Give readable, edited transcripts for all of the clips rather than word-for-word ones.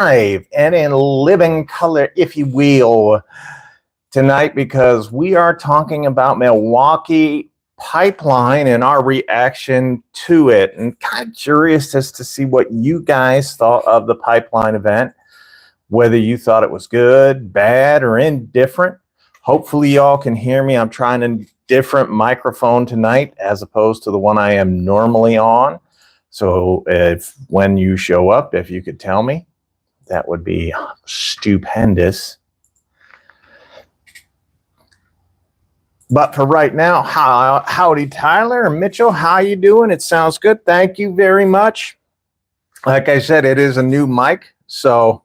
live and in living color, if you will, tonight because we are talking about Milwaukee Pipeline and our reaction to it. And kind of curious as to see what you guys thought of the Pipeline event, whether you thought it was good, bad, or indifferent. Hopefully y'all can hear me. I'm trying a different microphone tonight as opposed to the one I am normally on. So when you show up, if you could tell me, that would be stupendous. But for right now, howdy Tyler and Mitchell, how you doing? It sounds good. Thank you very much. Like I said, it is a new mic, so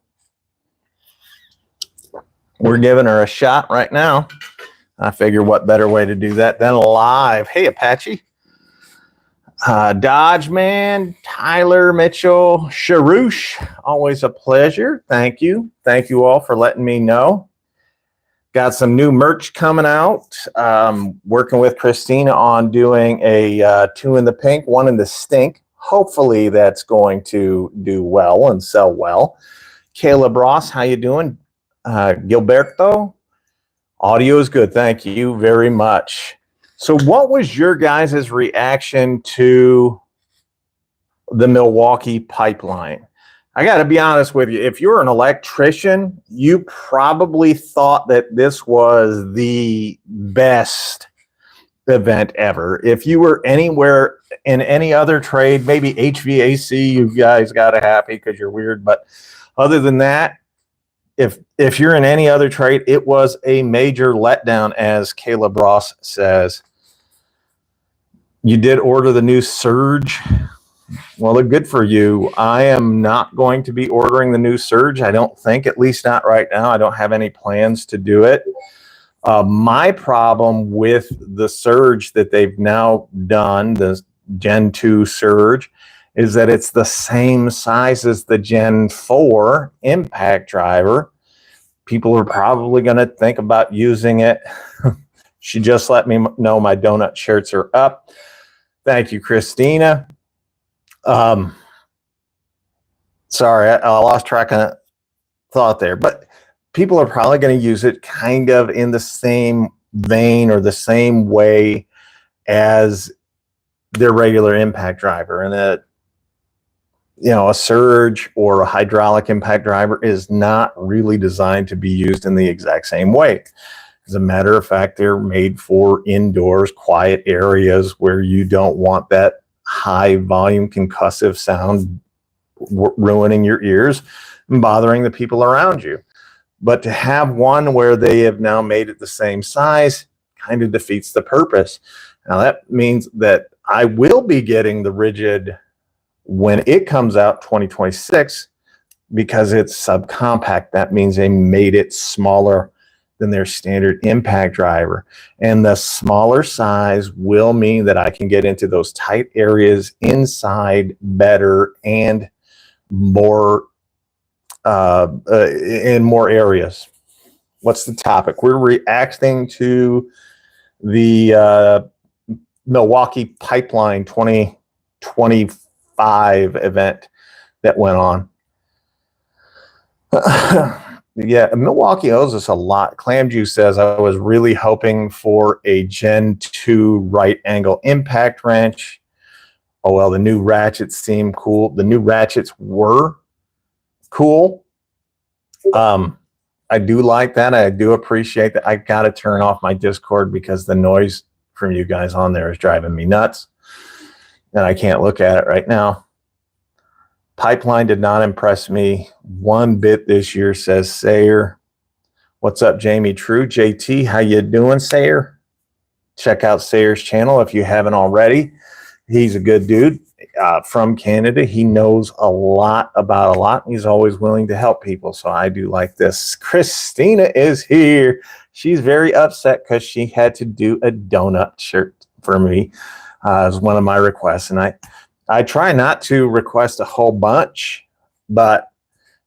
we're giving her a shot right now. I figure what better way to do that than live. Hey, Apache. Dodge Man, Tyler, Mitchell, Sharush, always a pleasure. Thank you. Thank you all for letting me know. Got some new merch coming out. Working with Christina on doing a 2 in the pink, 1 in the stink. Hopefully that's going to do well and sell well. Caleb Ross, how you doing? Gilberto, audio is good. Thank you very much. So what was your guys' reaction to the Milwaukee Pipeline? I got to be honest with you. If you're an electrician, you probably thought that this was the best event ever. If you were anywhere in any other trade, maybe HVAC, you guys got it happy because you're weird. But other than that, if you're in any other trade, it was a major letdown, as Caleb Ross says. You did order the new Surge. Well, they're good for you. I am not going to be ordering the new Surge. I don't think, at least not right now. I don't have any plans to do it. My problem with the Surge that they've now done, the Gen 2 Surge, is that it's the same size as the Gen 4 impact driver. People are probably going to think about using it. She just let me know my donut shirts are up. Thank you, Christina. Sorry, I lost track of thought there. But people are probably going to use it kind of in the same vein or the same way as their regular impact driver. And that, you know, a Surge or a hydraulic impact driver is not really designed to be used in the exact same way. As a matter of fact, they're made for indoors, quiet areas where you don't want that high volume concussive sound ruining your ears and bothering the people around you. But to have one where they have now made it the same size kind of defeats the purpose. Now that means that I will be getting the rigid when it comes out 2026 because it's subcompact. That means they made it smaller than their standard impact driver. And the smaller size will mean that I can get into those tight areas inside better and more in more areas. What's the topic? We're reacting to the Milwaukee Pipeline 2025 event that went on. Yeah, Milwaukee owes us a lot. Clam Juice says, I was really hoping for a Gen 2 right angle impact wrench. Oh, well, the new ratchets seem cool. The new ratchets were cool. I do like that. I do appreciate that. I got to turn off my Discord because the noise from you guys on there is driving me nuts. And I can't look at it right now. Pipeline did not impress me one bit this year, says Sayer. What's up, Jamie True? JT, how you doing, Sayer? Check out Sayer's channel if you haven't already. He's a good dude from Canada. He knows a lot about a lot. He's always willing to help people, so I do like this. Christina is here. She's very upset because she had to do a donut shirt for me as one of my requests, and I try not to request a whole bunch, but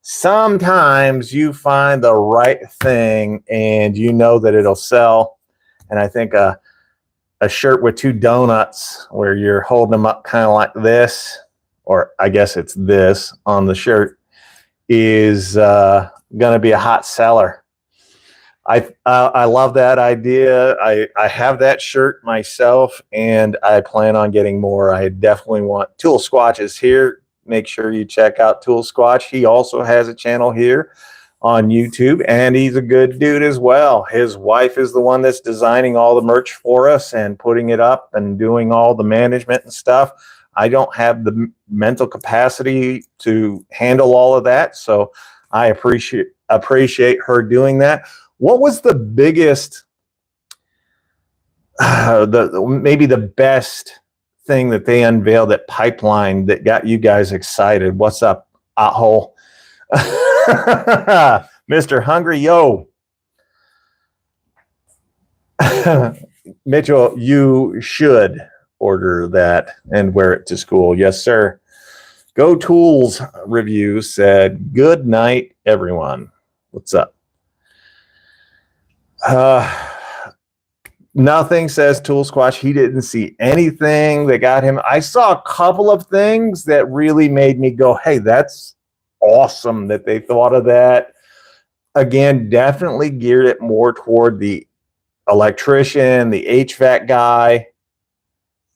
sometimes you find the right thing and you know that it'll sell. And I think a shirt with 2 donuts where you're holding them up kind of like this, or I guess it's this on the shirt, is going to be a hot seller. I love that idea. I have that shirt myself, and I plan on getting more. I definitely want Tool Squatch is here. Make sure you check out Tool Squatch. He also has a channel here on YouTube, and he's a good dude as well. His wife is the one that's designing all the merch for us and putting it up and doing all the management and stuff. I don't have the mental capacity to handle all of that, so I appreciate her doing that. What was the biggest, maybe the best thing that they unveiled at Pipeline that got you guys excited? What's up, Ahole? Mr. Hungry, yo. Mitchell, you should order that and wear it to school. Yes, sir. Go Tools review said, good night, everyone. What's up? Nothing, says Tool Squatch. He didn't see anything that got him. I saw a couple of things that really made me go, hey, that's awesome that they thought of that. Again, definitely geared it more toward the electrician, the HVAC guy.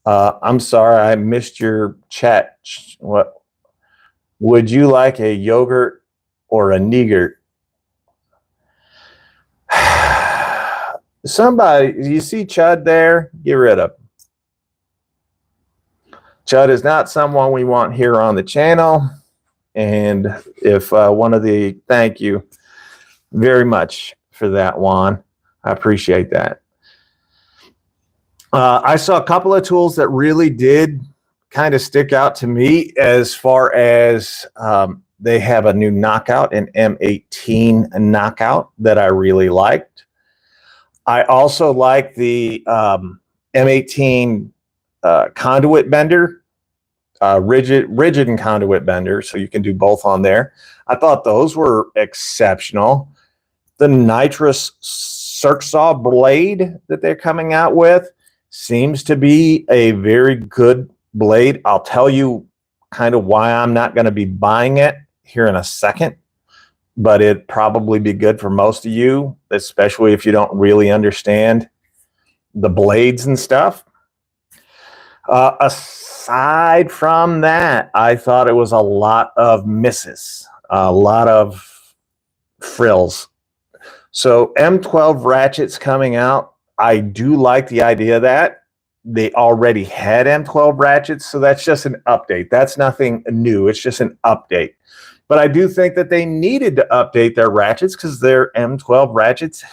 I'm sorry, I missed your chat. What would you like, a yogurt or a niggert? Somebody, you see Chud there? Get rid of him. Chud is not someone we want here on the channel. And if thank you very much for that, Juan. I appreciate that. I saw a couple of tools that really did kind of stick out to me as far as they have a new knockout, an M18 knockout that I really liked. I also like the M18 conduit bender, rigid and conduit bender, so you can do both on there. I thought those were exceptional. The nitrous circ saw blade that they're coming out with seems to be a very good blade. I'll tell you kind of why I'm not going to be buying it here in a second, but it'd probably be good for most of you, especially if you don't really understand the blades and stuff. Aside from that, I thought it was a lot of misses, a lot of frills. So M12 ratchets coming out. I do like the idea that they already had M12 ratchets, so that's just an update. That's nothing new. It's just an update. But I do think that they needed to update their ratchets because their M12 ratchets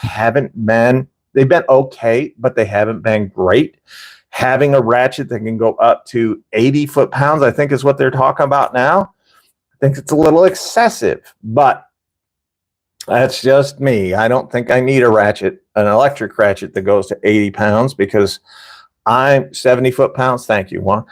they've been okay, but they haven't been great. Having a ratchet that can go up to 80 foot-pounds, I think is what they're talking about now. I think it's a little excessive, but that's just me. I don't think I need a ratchet, an electric ratchet that goes to 80 pounds because I'm 70 foot-pounds. Thank you, Juan.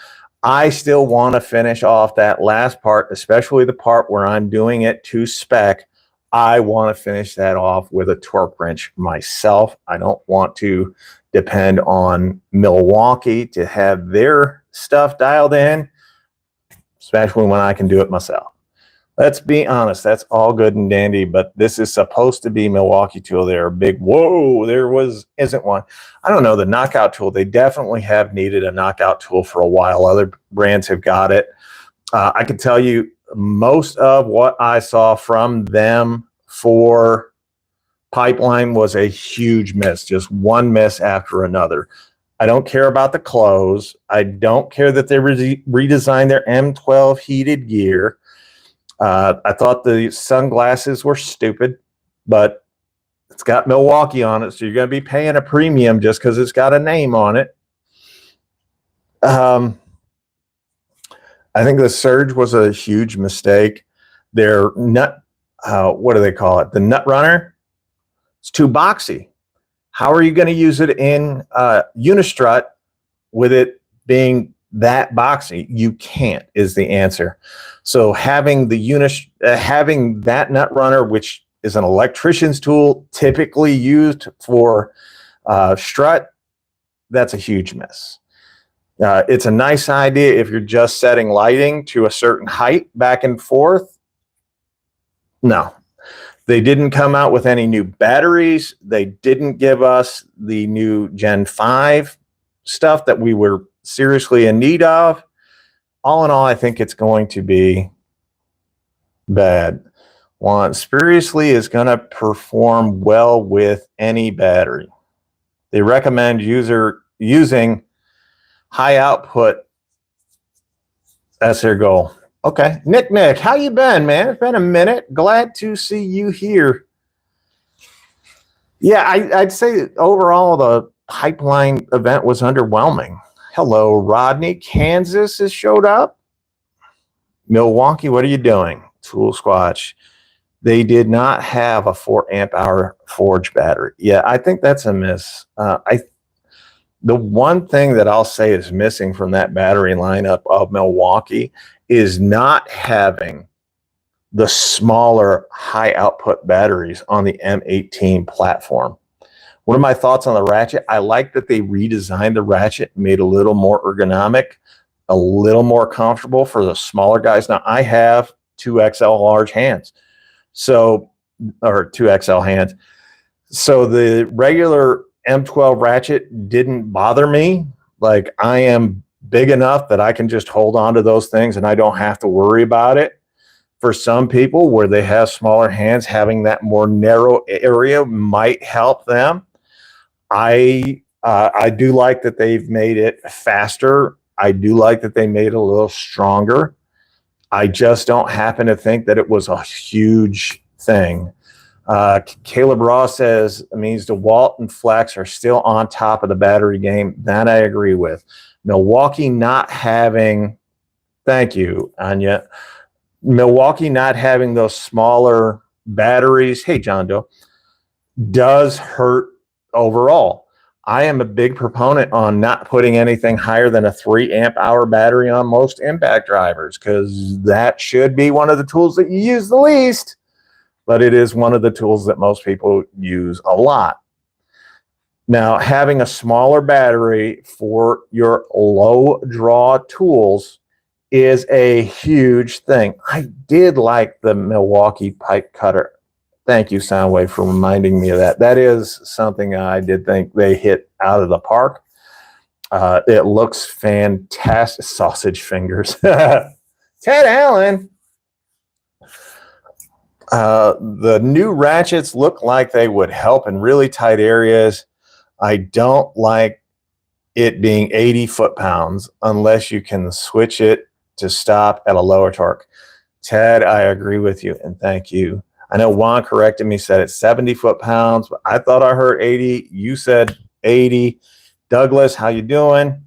I still want to finish off that last part, especially the part where I'm doing it to spec. I want to finish that off with a torque wrench myself. I don't want to depend on Milwaukee to have their stuff dialed in, especially when I can do it myself. Let's be honest, that's all good and dandy, but this is supposed to be Milwaukee tool. They're a big, whoa, isn't one. I don't know, the knockout tool, they definitely have needed a knockout tool for a while. Other brands have got it. I can tell you most of what I saw from them for Pipeline was a huge miss, just one miss after another. I don't care about the clothes. I don't care that they redesigned their M12 heated gear. I thought the sunglasses were stupid, but it's got Milwaukee on it, so you're going to be paying a premium just because it's got a name on it. I think the Surge was a huge mistake. Their nut, what do they call it? The nut runner. It's too boxy. How are you going to use it in Unistrut with it being that boxy? You can't, is the answer. So having having that nut runner, which is an electrician's tool typically used for strut, that's a huge miss. It's a nice idea if you're just setting lighting to a certain height back and forth. No, they didn't come out with any new batteries. They didn't give us the new Gen 5 stuff that we were seriously in need of. All in all, I think it's going to be bad. One, seriously is going to perform well with any battery. They recommend using high output. That's their goal. Okay. Nick, how you been, man? It's been a minute. Glad to see you here. Yeah, I'd say overall the pipeline event was underwhelming. Hello, Rodney. Kansas has showed up. Milwaukee, what are you doing? Tool Squatch. They did not have a 4 amp hour Forge battery. Yeah, I think that's a miss. The one thing that I'll say is missing from that battery lineup of Milwaukee is not having the smaller high output batteries on the M18 platform. What are my thoughts on the ratchet? I like that they redesigned the ratchet, made it a little more ergonomic, a little more comfortable for the smaller guys. Now, I have 2XL large hands, or 2XL hands. So the regular M12 ratchet didn't bother me. Like, I am big enough that I can just hold on to those things and I don't have to worry about it. For some people where they have smaller hands, having that more narrow area might help them. I do like that they've made it faster. I do like that they made it a little stronger. I just don't happen to think that it was a huge thing. Caleb Ross says it means dewalt and Flex are still on top of the battery game. That I agree with. Milwaukee not having, thank you, Anya. Milwaukee not having those smaller batteries, hey, John Doe, does hurt overall. I am a big proponent on not putting anything higher than a 3 amp hour battery on most impact drivers, because that should be one of the tools that you use the least, but it is one of the tools that most people use a lot. Now, having a smaller battery for your low draw tools is a huge thing. I did like the Milwaukee pipe cutter. Thank you, Soundwave, for reminding me of that. That is something I did think they hit out of the park. It looks fantastic. Sausage fingers. Ted Allen. The new ratchets look like they would help in really tight areas. I don't like it being 80 foot-pounds unless you can switch it to stop at a lower torque. Ted, I agree with you, and thank you. I know Juan corrected me, said it's 70 foot-pounds, but I thought I heard 80. You said 80. Douglas, how you doing?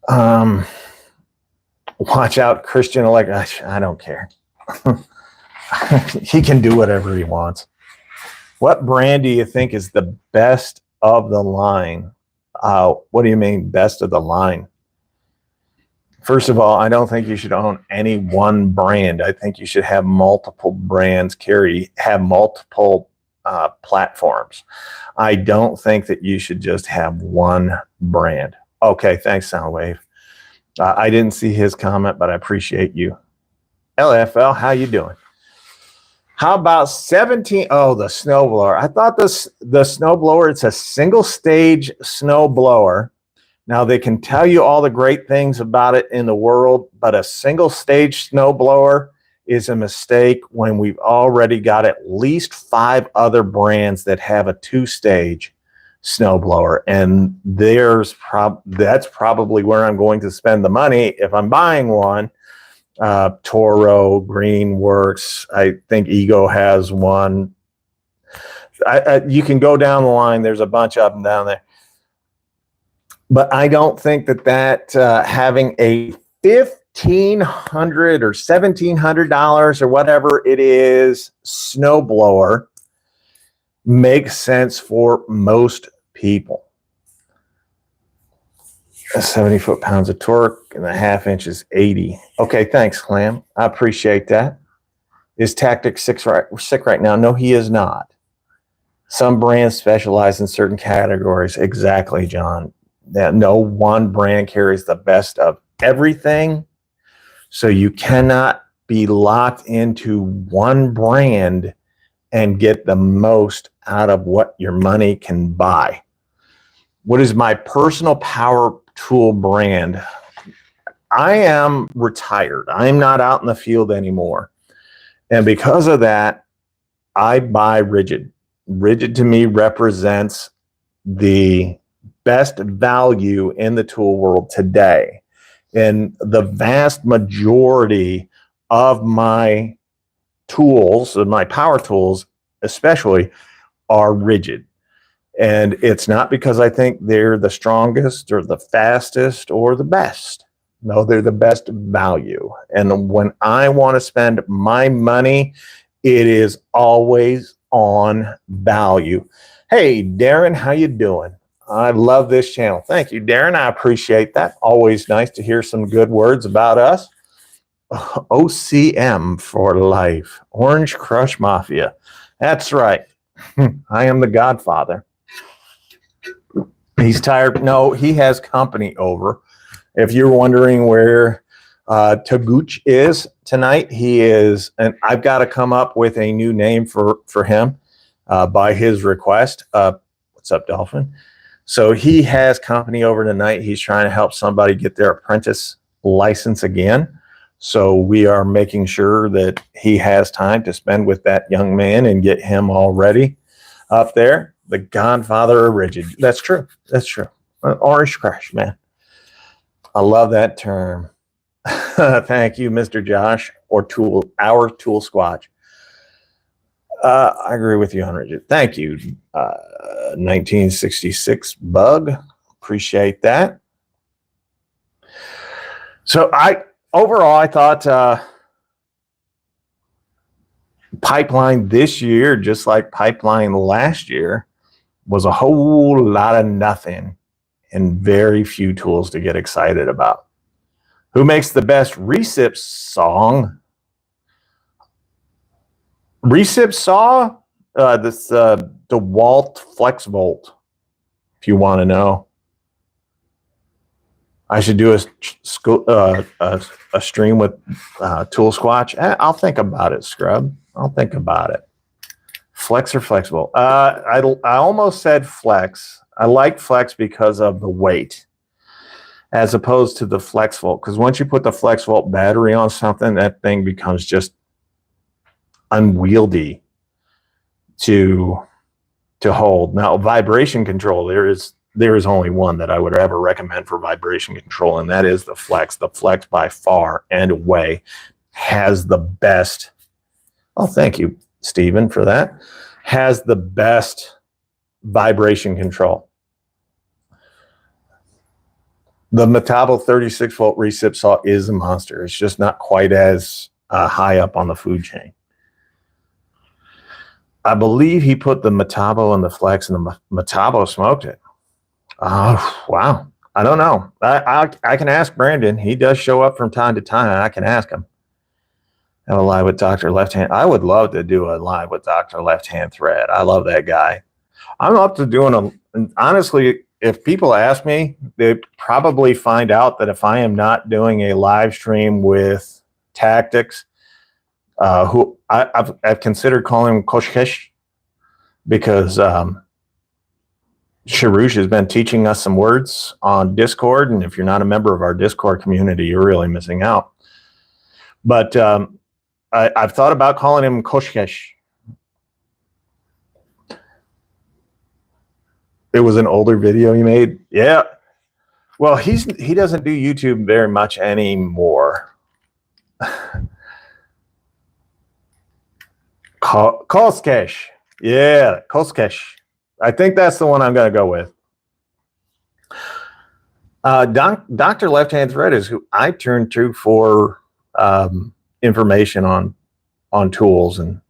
Watch out, Christian. I don't care. He can do whatever he wants. What brand do you think is the best of the line? What do you mean best of the line? First of all, I don't think you should own any one brand. I think you should have multiple brands have multiple platforms. I don't think that you should just have one brand. Okay, thanks, Soundwave. I didn't see his comment, but I appreciate you. LFL, how you doing? How about 17? Oh, the snowblower. I thought the snowblower, it's a single stage snowblower. Now, they can tell you all the great things about it in the world, but a single stage snowblower is a mistake when we've already got at least 5 other brands that have a 2-stage snowblower. And that's probably where I'm going to spend the money if I'm buying one. Toro, Greenworks, I think Ego has one. You can go down the line. There's a bunch of them down there. But I don't think that having a $1,500 or $1,700 or whatever it is snowblower makes sense for most people. 70 foot-pounds of torque and a half inch is 80. Okay, thanks, Clam. I appreciate that. Is Tactic sick right now? No, he is not. Some brands specialize in certain categories. Exactly, John. No one brand carries the best of everything. So you cannot be locked into one brand and get the most out of what your money can buy. What is my personal power tool brand? I am retired. I'm not out in the field anymore. And because of that, I buy Rigid. Rigid to me represents the best value in the tool world today. And the vast majority of my tools, of my power tools especially, are Rigid. And it's not because I think they're the strongest or the fastest or the best. No, they're the best value. And when I want to spend my money, it is always on value. Hey, Darren, how you doing? I love this channel. Thank you, Darren. I appreciate that. Always nice to hear some good words about us. OCM for life. Orange Crush Mafia. That's right. I am the Godfather. He's tired. No, he has company over. If you're wondering where Taguch is tonight, he is, and I've got to come up with a new name for him by his request. What's up, Dolphin? So he has company over tonight. He's trying to help somebody get their apprentice license again. So we are making sure that he has time to spend with that young man and get him all ready up there. The Godfather of Rigid. That's true. That's true. Orange Crush, man. I love that term. Thank you, Mr. Josh, or our tool squatch. I agree with you on Rigid. Thank you, 1966 Bug. Appreciate that. So overall, I thought Pipeline this year, just like Pipeline last year, was a whole lot of nothing and very few tools to get excited about. Who makes the best recip song? Recip saw? This dewalt Flex Volt, if you want to know. I should do a stream with Tool Squatch. I'll think about it, Scrub. I'll think about it. Flex or flexible? I almost said flex. I like flex because of the weight, as opposed to the Flex Volt. Because once you put the Flex Volt battery on something, that thing becomes just unwieldy to hold. Now, vibration control, there is only one that I would ever recommend for vibration control, and that is the Flex. The Flex by far and away has the best. Oh, thank you, Stephen, for that. Has the best vibration control. The Metabo 36 volt recip saw is a monster. It's just not quite as high up on the food chain. I believe he put the Metabo and the Flex, and the Metabo smoked it. Oh, wow. I don't know. I can ask Brandon. He does show up from time to time, and I can ask him. Have a live with Dr. Left Hand. I would love to do a live with Dr. Left Hand Thread. I love that guy. I'm up to doing honestly, if people ask me, they probably find out that if I am not doing a live stream with Tactics, who I've considered calling him Koshkesh, because Sharush has been teaching us some words on Discord, and if you're not a member of our Discord community, you're really missing out. But I've thought about calling him Koshkesh. It was an older video he made. Yeah. Well, he doesn't do YouTube very much anymore. Koshkesh. Yeah, Koshkesh. I think that's the one I'm going to go with. Dr. Left Hand Thread is who I turn to for information on tools, and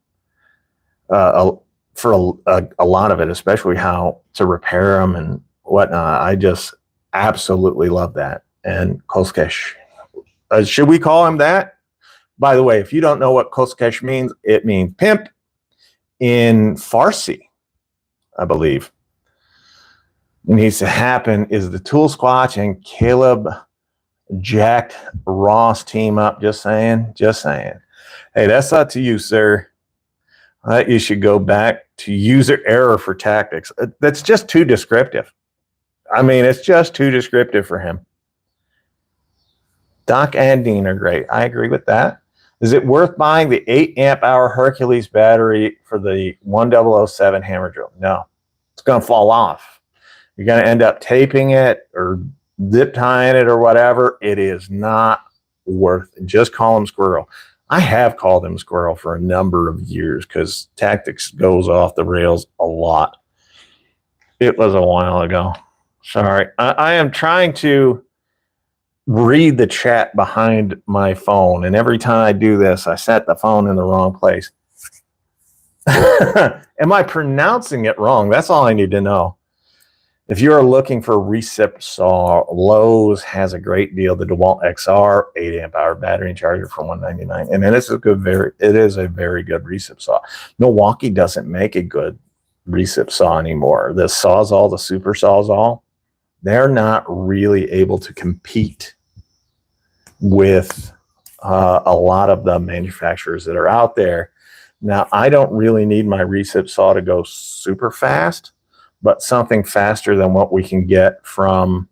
for a lot of it, especially how to repair them and whatnot. I just absolutely love that. And Koshkesh, should we call him that? By the way, if you don't know what Koshkesh means, it means pimp in Farsi, I believe. What needs to happen is the Tool Squatch and Jack Ross team up. Just saying. Hey, that's up to you, sir. You should go back to user error for tactics. That's just too descriptive. I mean, it's just too descriptive for him. Doc and Dean are great. I agree with that. Is it worth buying the 8 amp hour Hercules battery for the 1007 hammer drill? No, it's going to fall off. You're going to end up taping it or zip tying it or whatever. It is not worth it. Just call him Squirrel. I have called him Squirrel for a number of years because tactics goes off the rails a lot. It was a while ago. Sorry. I am trying to read the chat behind my phone, and every time I do this, I set the phone in the wrong place. Am I pronouncing it wrong? That's all I need to know. If you're looking for a recip saw, Lowe's has a great deal. The DeWalt XR 8 amp hour battery charger for $199, and it is a very good recip saw. Milwaukee doesn't make a good recip saw anymore. The SoAlz, the super SoAlz, they're not really able to compete with a lot of the manufacturers that are out there. Now, I don't really need my recip saw to go super fast, but something faster than what we can get from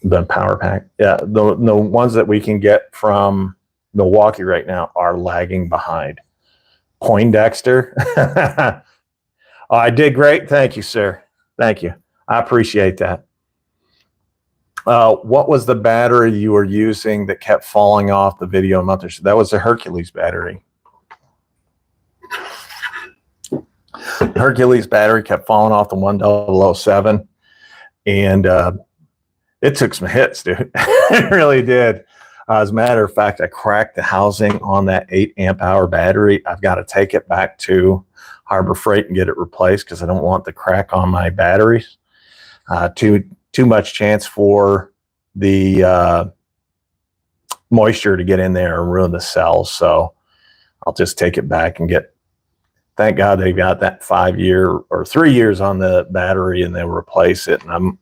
the Power Pack. Yeah, the ones that we can get from Milwaukee right now are lagging behind. Poindexter. Oh, I did great. Thank you, sir. Thank you. I appreciate that. What was the battery you were using that kept falling off the video month or so? That was the Hercules battery. Hercules battery kept falling off the 1007, and it took some hits, dude. It really did. As a matter of fact, I cracked the housing on that 8 amp hour battery. I've got to take it back to Harbor Freight and get it replaced because I don't want the crack on my batteries. Too much chance for the moisture to get in there and ruin the cells. So I'll just take it back and get. Thank God they got that 5 year or 3 years on the battery, and they'll replace it. And I'm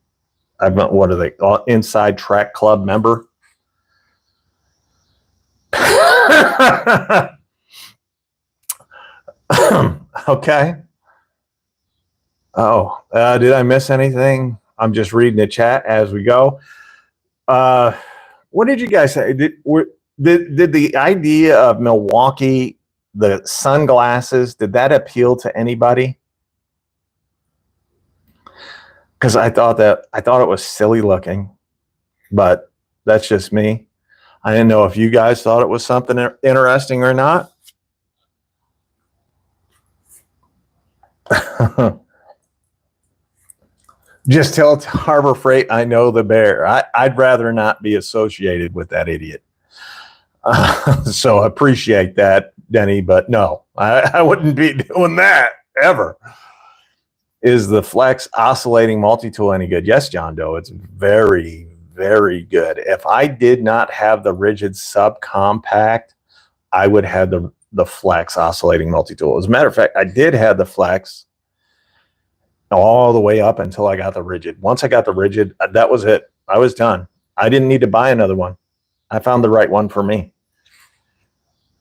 what are they? Inside Track Club member. Okay. Oh, did I miss anything? I'm just reading the chat as we go. What did you guys say? Did the idea of Milwaukee, the sunglasses, did that appeal to anybody? Because I thought it was silly looking, but that's just me. I didn't know if you guys thought it was something interesting or not. Just tell Harbor Freight I know the bear. I'd rather not be associated with that idiot. So I appreciate that, Denny, but no, I wouldn't be doing that ever. Is the Flex oscillating multi-tool any good? Yes, John Doe, it's very, very good. If I did not have the rigid subcompact, I would have the Flex oscillating multi-tool. As a matter of fact, I did have the Flex all the way up until I got the rigid. Once I got the rigid, that was it. I was done. I didn't need to buy another one. I found the right one for me.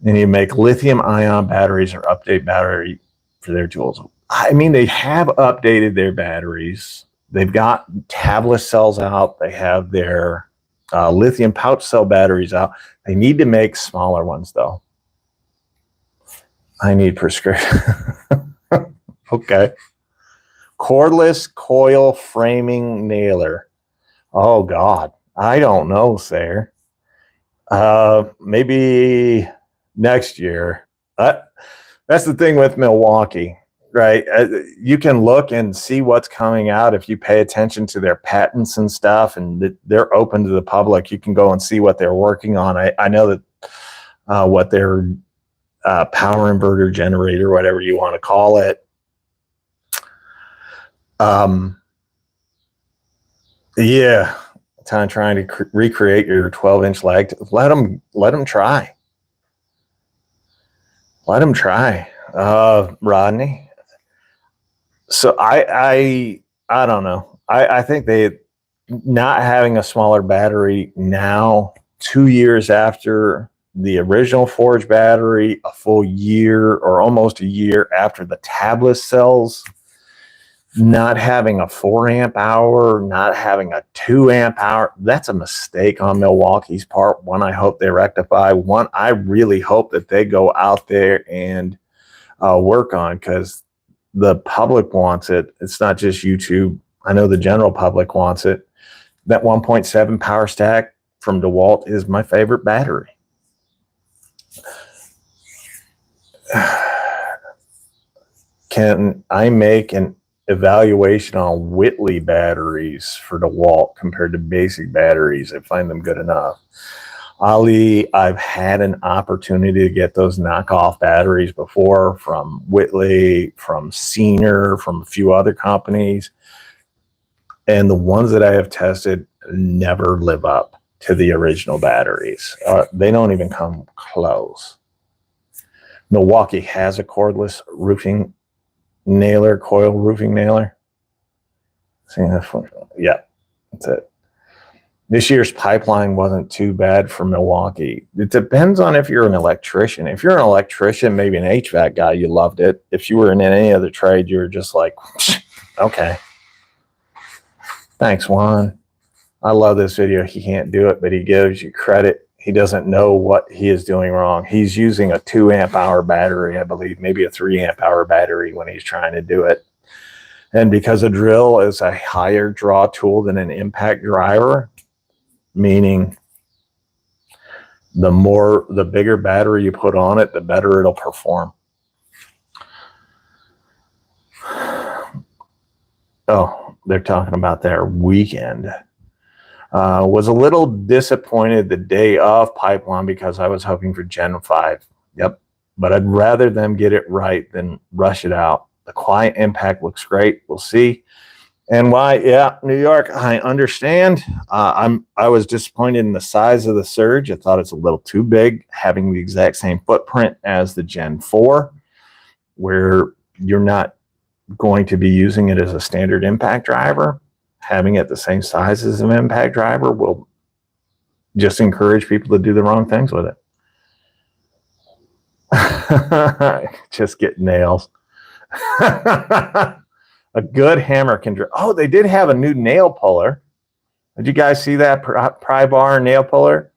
And you make lithium ion batteries or update battery for their tools. I mean, they have updated their batteries. They've got tablet cells out. They have their lithium pouch cell batteries out. They need to make smaller ones, though. I need prescription. Okay. Cordless coil framing nailer. Oh, God. I don't know, sir. Maybe next year. That's the thing with Milwaukee, right? You can look and see what's coming out if you pay attention to their patents and stuff, and they're open to the public. You can go and see what they're working on. I know that what their power inverter generator, whatever you want to call it, yeah, trying to recreate your 12-inch leg. Let them try. Let them try, Rodney. So I don't know. I think they not having a smaller battery now, 2 years after the original Forge battery a full year or almost a year after the tabless cells, not having a 4 amp hour, not having a 2 amp hour, that's a mistake on Milwaukee's part. One, I hope they rectify. One, I really hope that they go out there and work on, because the public wants it. It's not just YouTube. I know the general public wants it. That 1.7 power stack from DeWalt is my favorite battery. Can I make an evaluation on Whitley batteries for DeWalt compared to basic batteries? I find them good enough. Ali, I've had an opportunity to get those knockoff batteries before from Whitley, from Senior, from a few other companies. And the ones that I have tested never live up to the original batteries. They don't even come close. Milwaukee has a cordless roofing nailer, coil roofing nailer. Yeah, that's it. This year's pipeline wasn't too bad for Milwaukee. It depends on if you're an electrician. If you're an electrician, maybe an HVAC guy, you loved it. If you were in any other trade, you were just like, okay. Thanks, Juan. I love this video. He can't do it, but he gives you credit. He doesn't know what he is doing wrong. He's using a 2 amp hour battery, I believe, maybe a 3 amp hour battery when he's trying to do it. And because a drill is a higher draw tool than an impact driver, meaning the bigger battery you put on it, the better it'll perform. Oh, they're talking about their weekend. Was a little disappointed the day of Pipeline because I was hoping for Gen 5. Yep. But I'd rather them get it right than rush it out. The quiet impact looks great. We'll see. And why? Yeah, New York, I understand. I was disappointed in the size of the surge. I thought it's a little too big, having the exact same footprint as the Gen 4, where you're not going to be using it as a standard impact driver. Having it the same size as an impact driver will just encourage people to do the wrong things with it. Just get nails. A good hammer can drill. Oh, they did have a new nail puller. Did you guys see that pry bar nail puller?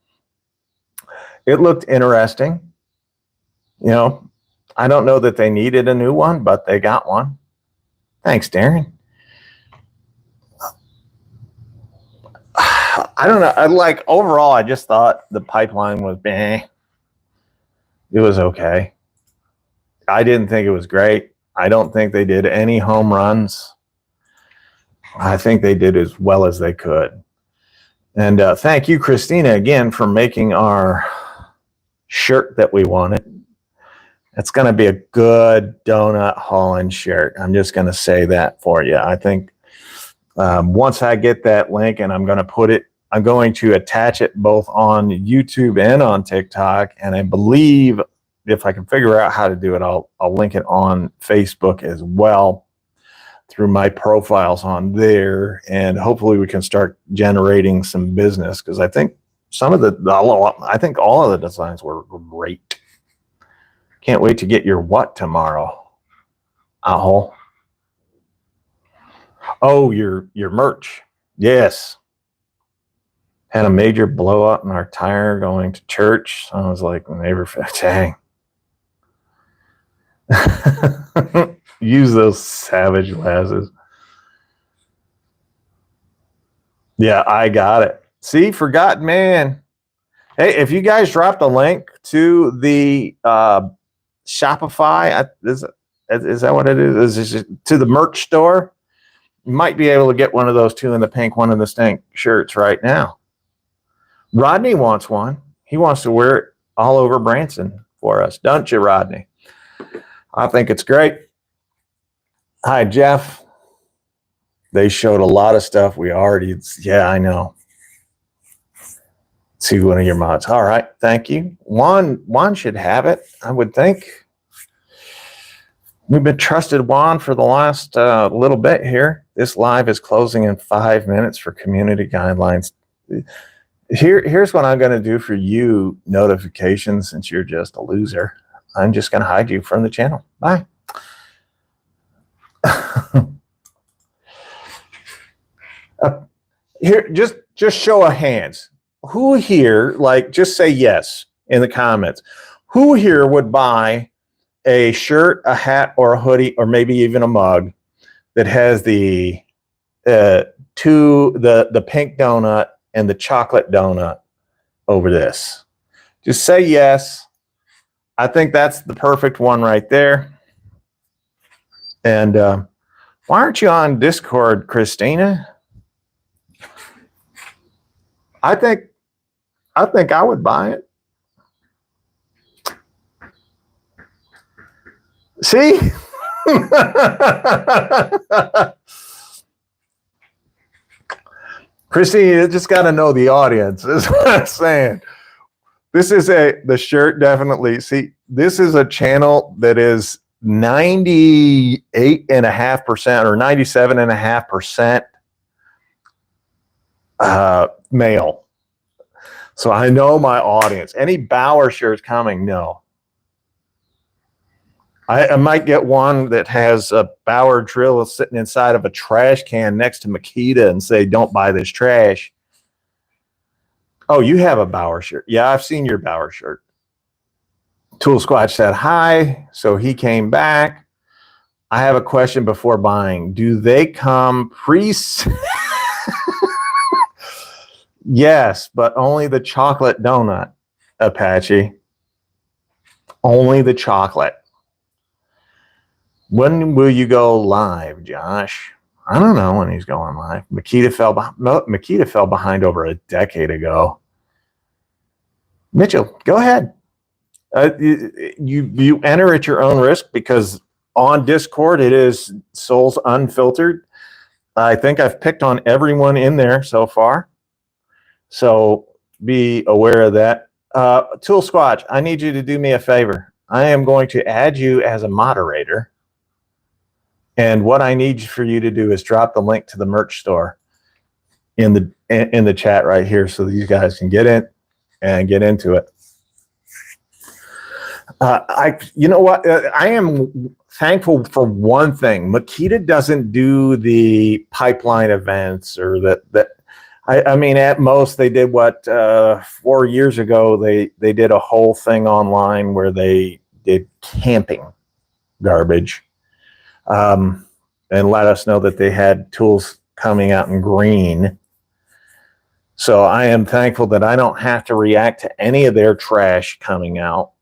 It looked interesting. You know, I don't know that they needed a new one, but they got one. Thanks, Darren. I don't know. Overall, I just thought the Pipeline was meh. It was okay. I didn't think it was great. I don't think they did any home runs. I think they did as well as they could. And thank you, Christina, again, for making our shirt that we wanted. It's going to be a good donut Holland shirt. I'm just going to say that for you. I think once I get that link, and I'm going to attach it both on YouTube and on TikTok. And I believe if I can figure out how to do it, I'll link it on Facebook as well through my profiles on there. And hopefully we can start generating some business, because I think I think all of the designs were great. Can't wait to get your what tomorrow, Aho? Oh, your merch. Yes. Had a major blow up in our tire going to church. So I was like, dang. Use those savage glasses. Yeah, I got it. See, forgotten man. Hey, if you guys dropped a link to the Shopify, is that what it is? Is it to the merch store? You might be able to get one of those, 2 in the pink, 1 in the stink shirts right now. Rodney wants one. He wants to wear it all over Branson for us, don't you, Rodney? I think it's great. Hi, Jeff. They showed a lot of stuff we already, yeah, I know. See one of your mods. All right, thank you. Juan should have it, I would think. We've been trusted Juan for the last little bit here. This live is closing in 5 minutes for community guidelines. Here's what I'm going to do for you notifications, since you're just a loser. I'm just going to hide you from the channel. Bye. Here, just show of hands. Who here, like, just say yes in the comments. Who here would buy a shirt, a hat, or a hoodie, or maybe even a mug that has the pink donut and the chocolate donut over this? Just say yes. I think that's the perfect one right there. And why aren't you on Discord, Christina? I think I would buy it. See? Christine, you just got to know the audience, is what I'm saying. This is the shirt, definitely. See, this is a channel that is 98.5% or 97.5% male. So I know my audience. Any Bauer shirts coming? No. I might get one that has a Bauer drill sitting inside of a trash can next to Makita and say, don't buy this trash. Oh, you have a Bauer shirt. Yeah, I've seen your Bauer shirt. Tool Squatch said hi, so he came back. I have a question before buying. Do they come pre? Yes, but only the chocolate donut, Apache. Only the chocolate. When will you go live, Josh? I don't know when he's going live. Makita fell behind over a decade ago. Mitchell, go ahead. You enter at your own risk, because on Discord it is SoAlz Unfiltered. I think I've picked on everyone in there so far, so be aware of that. Tool Squatch, I need you to do me a favor. I am going to add you as a moderator, and what I need for you to do is drop the link to the merch store in the chat right here, so these guys can get in and get into it. You know what? I am thankful for one thing. Makita doesn't do the pipeline events, or that. I mean, at most they did what 4 years ago. They did a whole thing online where they did camping garbage, and let us know that they had tools coming out in green. So I am thankful that I don't have to react to any of their trash coming out.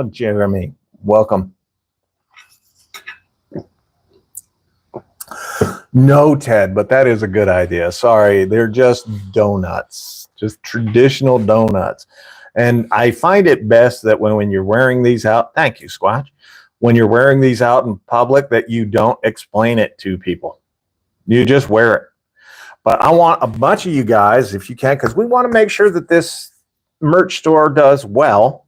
Jeremy, welcome. No, Ted, but that is a good idea. Sorry, they're just donuts, just traditional donuts. And I find it best that when you're wearing these out, thank you, Squatch, when you're wearing these out in public, that you don't explain it to people. You just wear it. But I want a bunch of you guys, if you can, because we want to make sure that this merch store does well.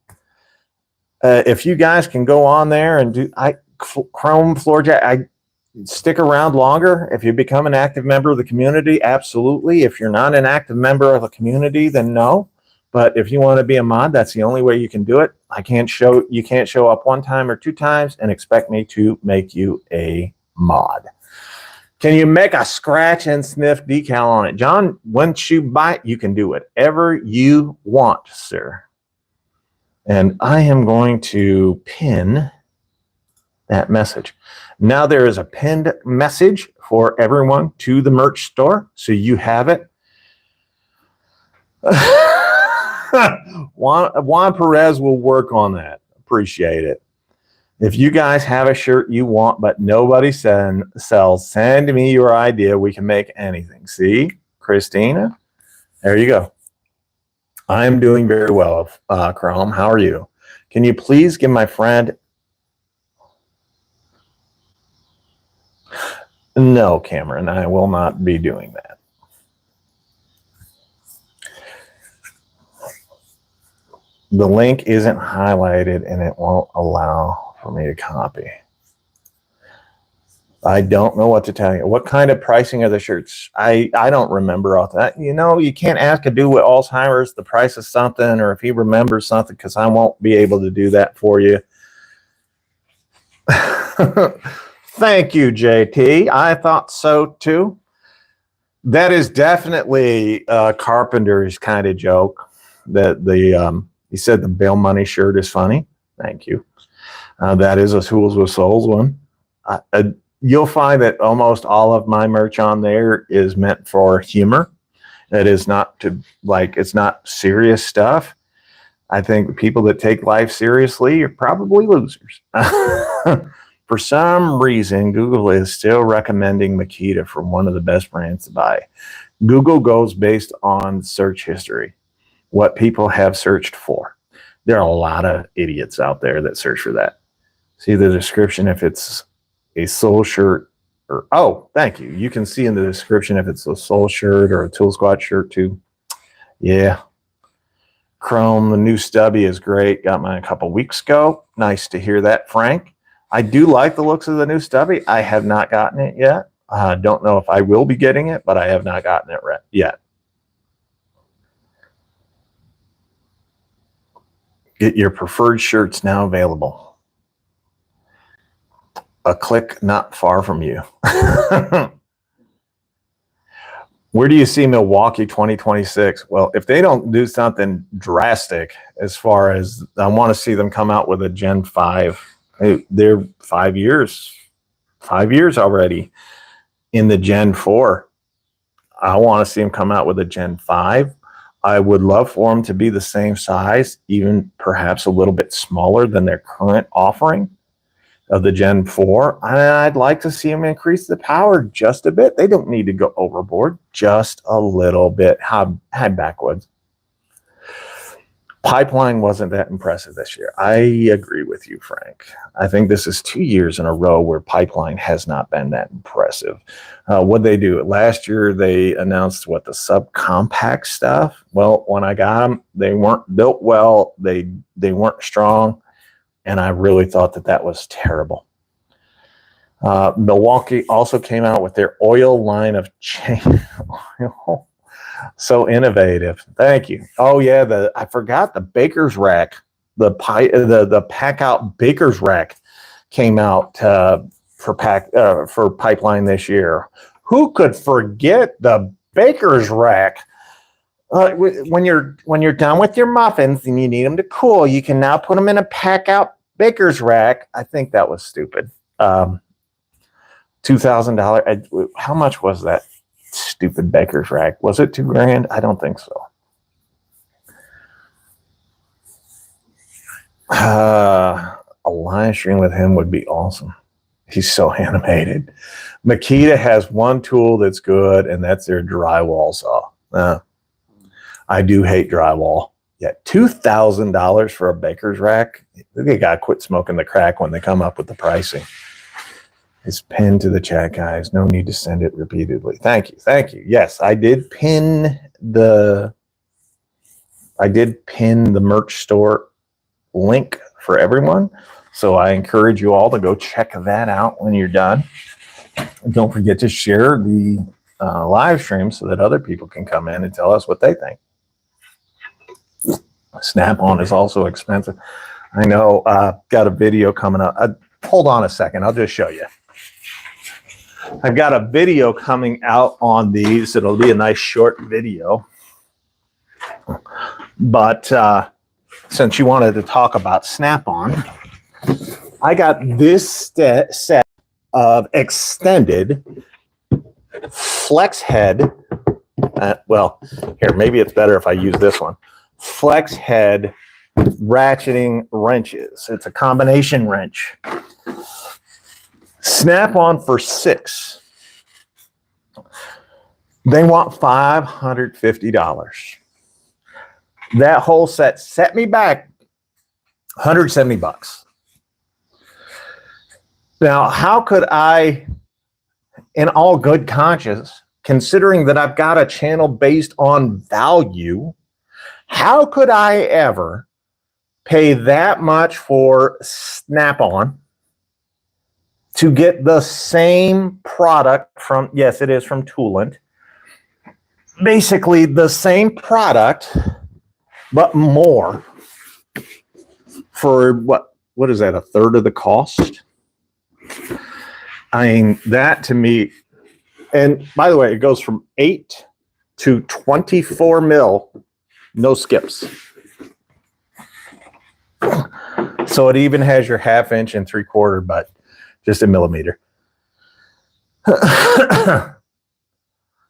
If you guys can go on there and do Chrome Floorjack, stick around longer. If you become an active member of the community, absolutely. If you're not an active member of the community, then no. But if you want to be a mod, that's the only way you can do it. You can't show up one time or two times and expect me to make you a mod. Can you make a scratch and sniff decal on it? John, once you buy it, you can do whatever you want, sir. And I am going to pin that message. Now there is a pinned message for everyone to the merch store, so you have it. Juan Perez will work on that. Appreciate it. If you guys have a shirt you want but nobody sells, send me your idea. We can make anything. See, Christina? There you go. I am doing very well, Chrome. How are you? Can you please give my friend... No, Cameron, I will not be doing that. The link isn't highlighted and it won't allow for me to copy. I don't know what to tell you. What kind of pricing are the shirts? I don't remember all that. You know, you can't ask a dude with Alzheimer's the price of something or if he remembers something, because I won't be able to do that for you. Thank you, JT. I thought so too. That is definitely a carpenter's kind of joke. That he said the bail money shirt is funny. Thank you. That is a Tools with Souls one. You'll find that almost all of my merch on there is meant for humor. It is not it's not serious stuff. I think people that take life seriously are probably losers. For some reason, Google is still recommending Makita for one of the best brands to buy. Google goes based on search history, what people have searched for. There are a lot of idiots out there that search for that. See the description if it's a SoAlz shirt or, oh, thank you. You can see in the description if it's a SoAlz shirt or a Tool Squad shirt too. Yeah. Chrome, the new stubby is great. Got mine a couple weeks ago. Nice to hear that, Frank. I do like the looks of the new stubby. I have not gotten it yet. Don't know if I will be getting it, but I have not gotten it yet. Get your preferred shirts now available. A click not far from you. Where do you see Milwaukee 2026? Well, if they don't do something drastic as far as, I want to see them come out with a Gen 5. They're 5 years already in the Gen 4. I want to see them come out with a Gen 5. I would love for them to be the same size, even perhaps a little bit smaller than their current offering of the Gen 4. I'd like to see them increase the power just a bit. They don't need to go overboard, just a little bit. Head backwards. Pipeline wasn't that impressive this year. I agree with you, Frank. I think this is 2 years in a row where Pipeline has not been that impressive. What'd they do? Last year, they announced the subcompact stuff. Well, when I got them, they weren't built well. They weren't strong. And I really thought that was terrible. Milwaukee also came out with their oil line of chain oil. So innovative. Thank you. Oh yeah, I forgot the baker's rack. The pack out baker's rack came out for Pipeline this year. Who could forget the baker's rack? When you're done with your muffins and you need them to cool, you can now put them in a pack out baker's rack. I think that was stupid. $2,000. How much was that stupid baker's rack? Was it $2,000? I don't think so. A live stream with him would be awesome. He's so animated. Makita has one tool that's good, and that's their drywall saw. I do hate drywall. Yeah, $2,000 for a baker's rack. They got to quit smoking the crack when they come up with the pricing. It's pinned to the chat, guys. No need to send it repeatedly. Thank you. Thank you. Yes, I did pin the merch store link for everyone. So I encourage you all to go check that out when you're done. And don't forget to share the live stream so that other people can come in and tell us what they think. Snap-on is also expensive. I know. Got a video coming up. Hold on a second. I'll just show you. I've got a video coming out on these. It'll be a nice short video. But since you wanted to talk about Snap-on, I got this set of extended flex head. Well, here, maybe it's better if I use this one. Flex head ratcheting wrenches. It's a combination wrench. Snap-on for $6. They want $550. That whole set me back $170. Now, how could I, in all good conscience, considering that I've got a channel based on value, how could I ever pay that much for Snap-on to get the same product from, yes, it is from Toolant. Basically the same product, but more for what is that, a third of the cost? I mean, that to me, and by the way, it goes from 8 to 24 mil, no skips. So it even has your 1/2 inch and 3/4, but just a millimeter.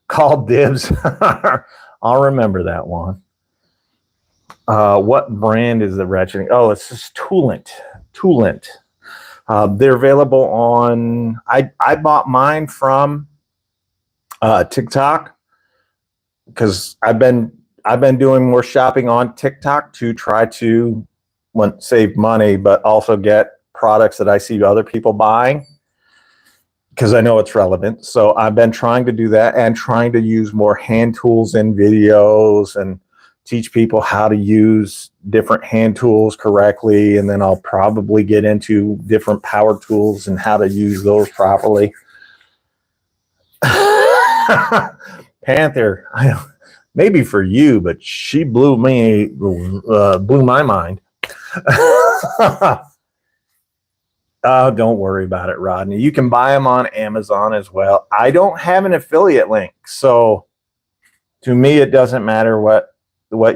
Call dibs. I'll remember that one. What brand is the ratcheting? Oh, it's just Toolant. Toolant. They're available on, I bought mine from TikTok, because I've been doing more shopping on TikTok to try to save money, but also get products that I see other people buying, because I know it's relevant. So I've been trying to do that and trying to use more hand tools in videos and teach people how to use different hand tools correctly. And then I'll probably get into different power tools and how to use those properly. Panther, maybe for you, but she blew my mind. Oh, don't worry about it, Rodney. You can buy them on Amazon as well. I don't have an affiliate link, so to me, it doesn't matter what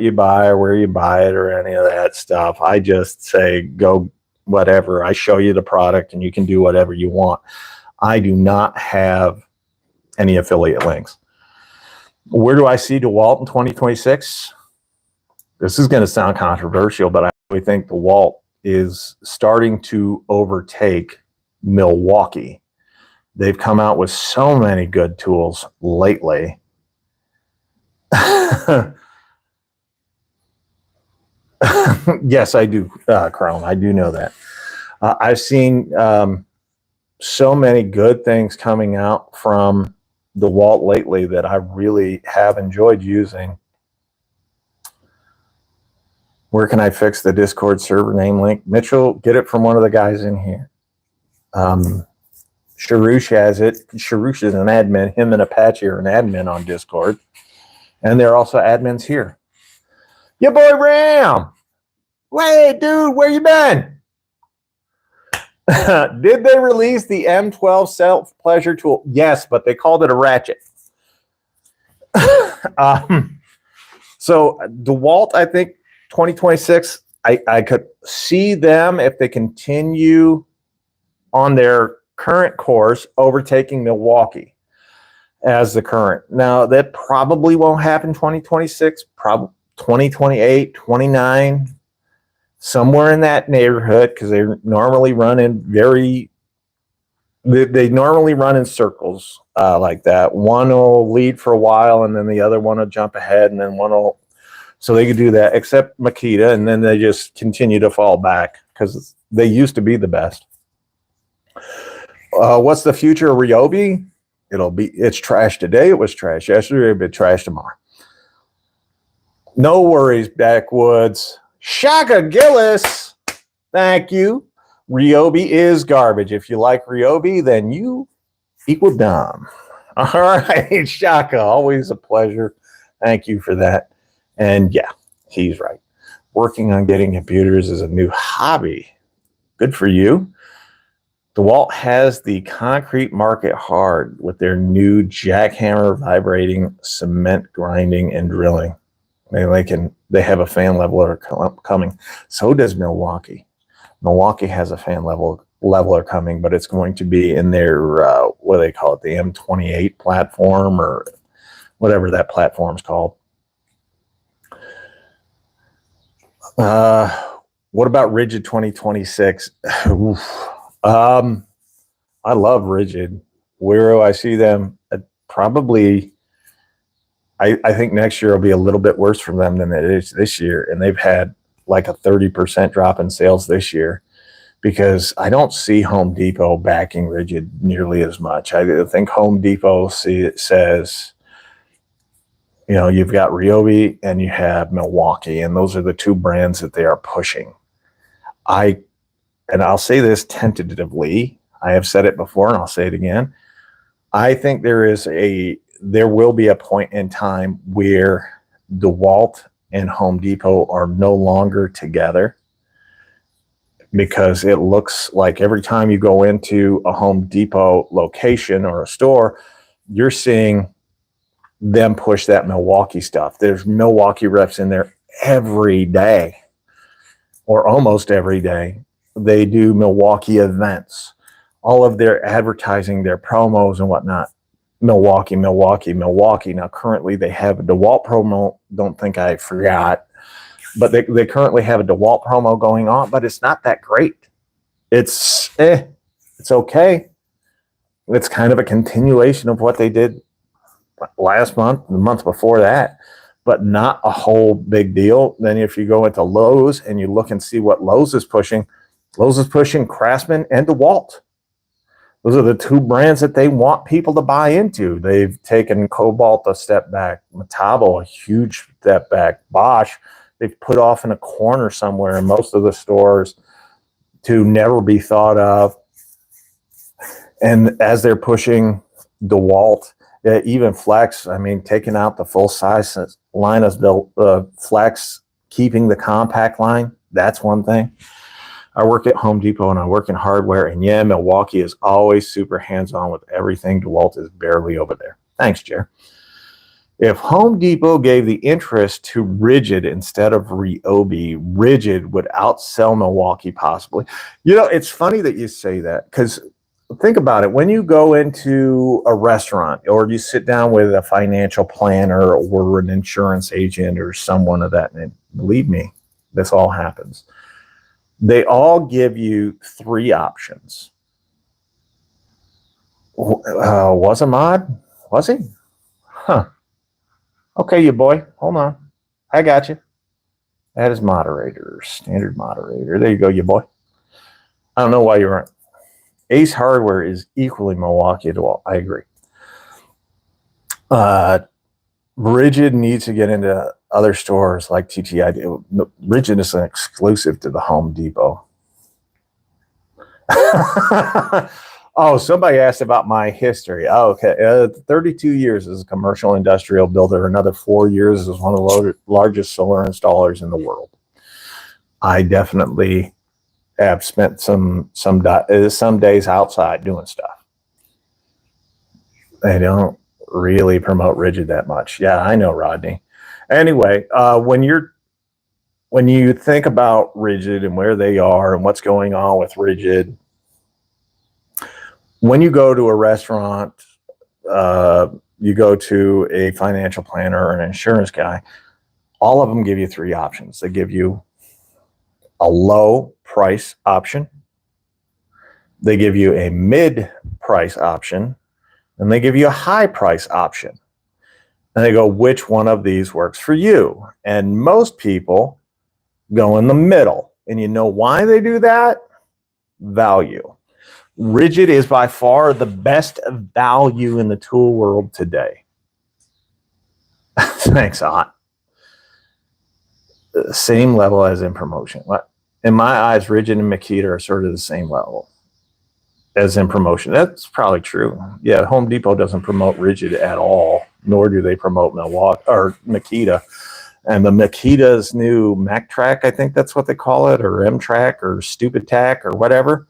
you buy or where you buy it or any of that stuff. I just say go whatever. I show you the product and you can do whatever you want. I do not have any affiliate links. Where do I see DeWalt in 2026? This is going to sound controversial, but I really think DeWalt is starting to overtake Milwaukee. They've come out with so many good tools lately. Yes, I do, Crown. I do know that. I've seen so many good things coming out from DeWalt lately that I really have enjoyed using. Where can I fix the Discord server name link? Mitchell, get it from one of the guys in here. Sharush has it. Sharush is an admin. Him and Apache are an admin on Discord. And they're also admins here. Your boy Ram. Wait, dude, where you been? Did they release the M12 self-pleasure tool? Yes, but they called it a ratchet. So DeWalt, I think, 2026, I could see them, if they continue on their current course, overtaking Milwaukee as the current. Now, that probably won't happen 2026, probably 2028, 29, somewhere in that neighborhood, because they normally run in they normally run in circles like that. One will lead for a while, and then the other one will jump ahead, and then one will. So they could do that, except Makita, and then they just continue to fall back because they used to be the best. What's the future of ryobi? It's trash today. It was trash yesterday. It'll be trash tomorrow. No worries, Backwoods. Shaka Gillis, thank you. Ryobi is garbage. If you like ryobi, then you equal dumb. All right, Shaka, always a pleasure. Thank you for that. And yeah, he's right. Working on getting computers is a new hobby. Good for you. DeWalt has the concrete market hard with their new jackhammer vibrating, cement grinding, and drilling. They have a fan leveler coming. So does Milwaukee. Milwaukee has a fan leveler coming, but it's going to be in their what do they call it, the M28 platform or whatever that platform's called. What about Rigid 2026? I love Rigid. Where I see them probably. I think next year will be a little bit worse for them than it is this year, and they've had like a 30% drop in sales this year because I don't see Home Depot backing Rigid nearly as much. I think Home Depot says, you know, you've got ryobi and you have Milwaukee, and those are the two brands that they are pushing. And I'll say this tentatively, I have said it before and I'll say it again. I think there will be a point in time where DeWalt and Home Depot are no longer together, because it looks like every time you go into a Home Depot location or a store, you're seeing them push that Milwaukee stuff. There's Milwaukee reps in there every day, or almost every day. They do Milwaukee events, all of their advertising, their promos and whatnot. Milwaukee, Milwaukee, Milwaukee. Now, currently they have a DeWalt promo. Don't think I forgot, but they currently have a DeWalt promo going on, but it's not that great. It's okay. It's kind of a continuation of what they did last month, the month before that, but not a whole big deal. Then if you go into Lowe's and you look and see what Lowe's is pushing Craftsman and DeWalt. Those are the two brands that they want people to buy into. They've taken Cobalt a step back, Metabo a huge step back, Bosch they've put off in a corner somewhere in most of the stores to never be thought of. And as they're pushing DeWalt, even Flex, I mean, taking out the full size line of Flex, keeping the compact line, that's one thing. I work at Home Depot and I work in hardware, and yeah, Milwaukee is always super hands-on with everything. DeWalt is barely over there. Thanks, Jer. If Home Depot gave the interest to Rigid instead of Ryobi, Rigid would outsell Milwaukee possibly. You know, it's funny that you say that, because think about it. When you go into a restaurant or you sit down with a financial planner or an insurance agent or someone of that name, believe me, this all happens. They all give you three options. Was Ahmad? Was he? Huh. Okay, you boy. Hold on. I got you. That is moderator. Standard moderator. There you go, you boy. I don't know why you weren't. Ace Hardware is equally Milwaukee as well. I agree. Rigid needs to get into other stores like TTI. Rigid is an exclusive to the Home Depot. Oh, somebody asked about my history. Oh, okay. 32 years as a commercial industrial builder. Another 4 years as one of the largest solar installers in the world. I definitely have spent some days outside doing stuff. They don't really promote Rigid that much. Yeah, I know, Rodney. Anyway, when you think about Rigid and where they are and what's going on with Rigid, when you go to a restaurant, you go to a financial planner or an insurance guy, all of them give you three options. They give you a low price option, they give you a mid price option, and they give you a high price option. And they go, which one of these works for you? And most people go in the middle. And you know why they do that? Value. Rigid is by far the best value in the tool world today. Thanks, Ott. Same level as in promotion. In my eyes, Rigid and Makita are sort of the same level as in promotion. That's probably true. Yeah, Home Depot doesn't promote Rigid at all, nor do they promote Milwaukee or Makita. And the Makita's new Mac Track, I think that's what they call it, or M Track or Stupid Tack or whatever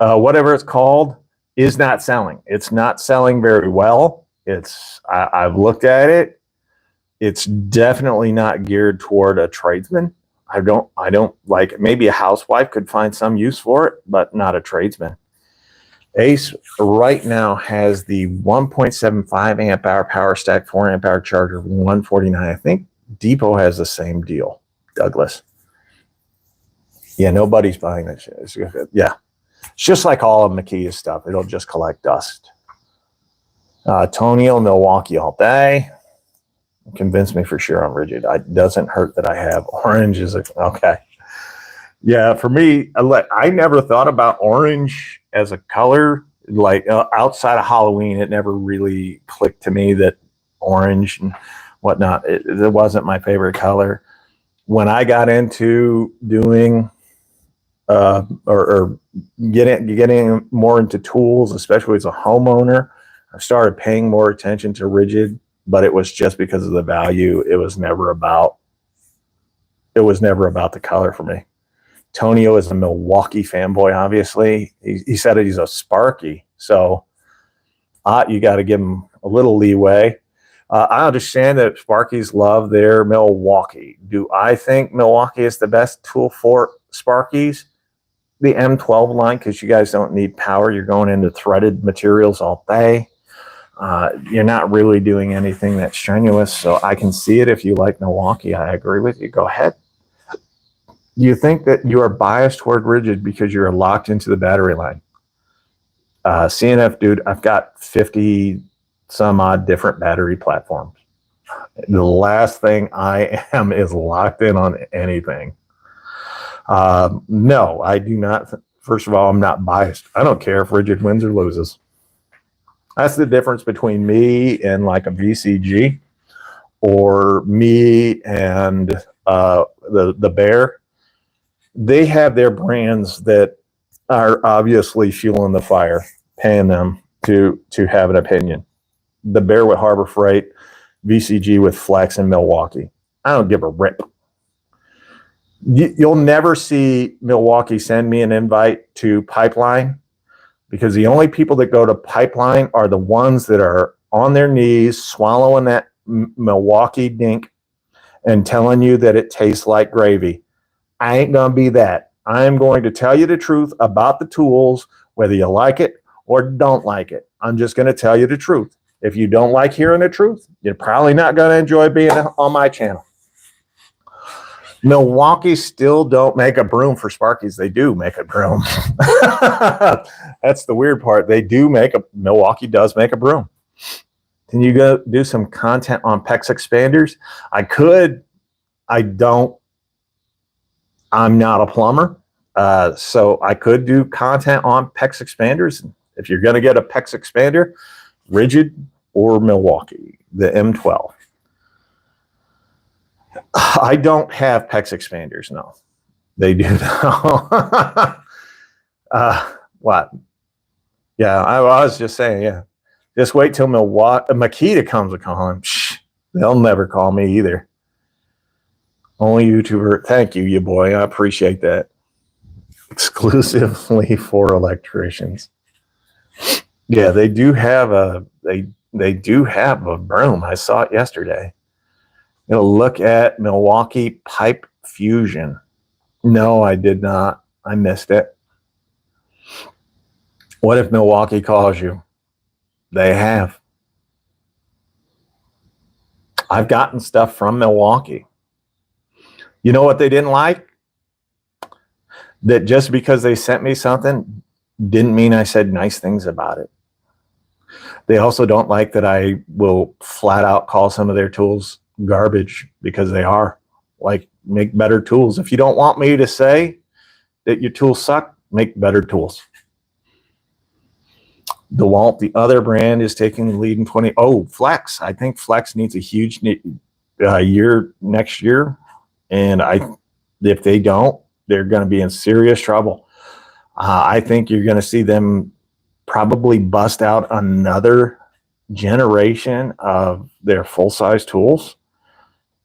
it's called, is not selling. It's not selling very well. I've looked at it. It's definitely not geared toward a tradesman. I don't like it. Maybe a housewife could find some use for it, but not a tradesman. Ace right now has the 1.75 amp hour power stack, 4 amp hour charger, 149. I think Depot has the same deal. Douglas. Yeah, nobody's buying that shit. Yeah. It's just like all of Makita's stuff. It'll just collect dust. Tonio, Milwaukee all day. Convince me for sure on Rigid. It doesn't hurt that I have orange. Okay. Yeah, for me, I never thought about orange as a color. Like outside of Halloween, it never really clicked to me that orange and whatnot, it wasn't my favorite color. When I got into doing or getting more into tools, especially as a homeowner. I started paying more attention to rigid, but it was just because of the value. It was never about the color for me. Tonio is a Milwaukee fanboy, obviously. He said he's a Sparky, so you got to give him a little leeway. I understand that Sparkies love their Milwaukee. Do I think Milwaukee is the best tool for Sparkies? The M12 line, because you guys don't need power. You're going into threaded materials all day. You're not really doing anything that's strenuous, so I can see it. If you like Milwaukee, I agree with you. Go ahead. Do you think that you are biased toward rigid because you're locked into the battery line? CNF, dude, I've got 50 some odd different battery platforms. The last thing I am is locked in on anything. No, I do not. First of all, I'm not biased. I don't care if rigid wins or loses. That's the difference between me and like a VCG, or me and the Bear. They have their brands that are obviously fueling the fire, paying them to have an opinion. The Bear with Harbor Freight, VCG with Flex and Milwaukee. I don't give a rip. You'll never see Milwaukee send me an invite to Pipeline, because the only people that go to Pipeline are the ones that are on their knees swallowing that Milwaukee dink and telling you that it tastes like gravy. I ain't going to be that. I'm going to tell you the truth about the tools, whether you like it or don't like it. I'm just going to tell you the truth. If you don't like hearing the truth, you're probably not going to enjoy being on my channel. Milwaukee still don't make a broom for Sparkies. They do make a broom. That's the weird part. Milwaukee does make a broom. Can you go do some content on PEX expanders? I could. I don't. I'm not a plumber. So I could do content on PEX expanders. If you're going to get a PEX expander, rigid or Milwaukee, the M12. I don't have PEX expanders, no. They do now. What? Yeah, I was just saying, yeah. Just wait till Makita comes a calling. They'll never call me either. Only YouTuber. Thank you, you boy. I appreciate that. Exclusively for electricians. Yeah, they do have a broom. I saw it yesterday. Look at Milwaukee Pipe Fusion. No, I did not. I missed it. What if Milwaukee calls you? They have. I've gotten stuff from Milwaukee. You know what they didn't like? That just because they sent me something didn't mean I said nice things about it. They also don't like that I will flat out call some of their tools garbage, because they are. Like, make better tools. If you don't want me to say that your tools suck, make better tools. DeWalt, the other brand, is taking the lead in 20. Oh, Flex. I think Flex needs a huge year next year. And if they don't, they're going to be in serious trouble. I think you're going to see them probably bust out another generation of their full-size tools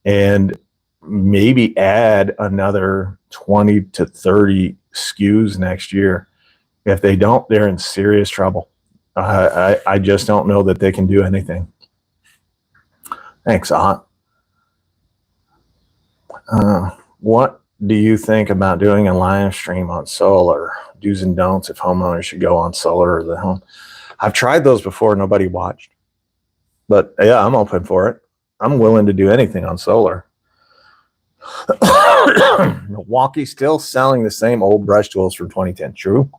and maybe add another 20 to 30 SKUs next year. If they don't, they're in serious trouble. I just don't know that they can do anything. Thanks, Ott. What do you think about doing a live stream on solar? Do's and don'ts if homeowners should go on solar or the home. I've tried those before. Nobody watched. But yeah, I'm open for it. I'm willing to do anything on solar. Milwaukee's still selling the same old brush tools from 2010. True.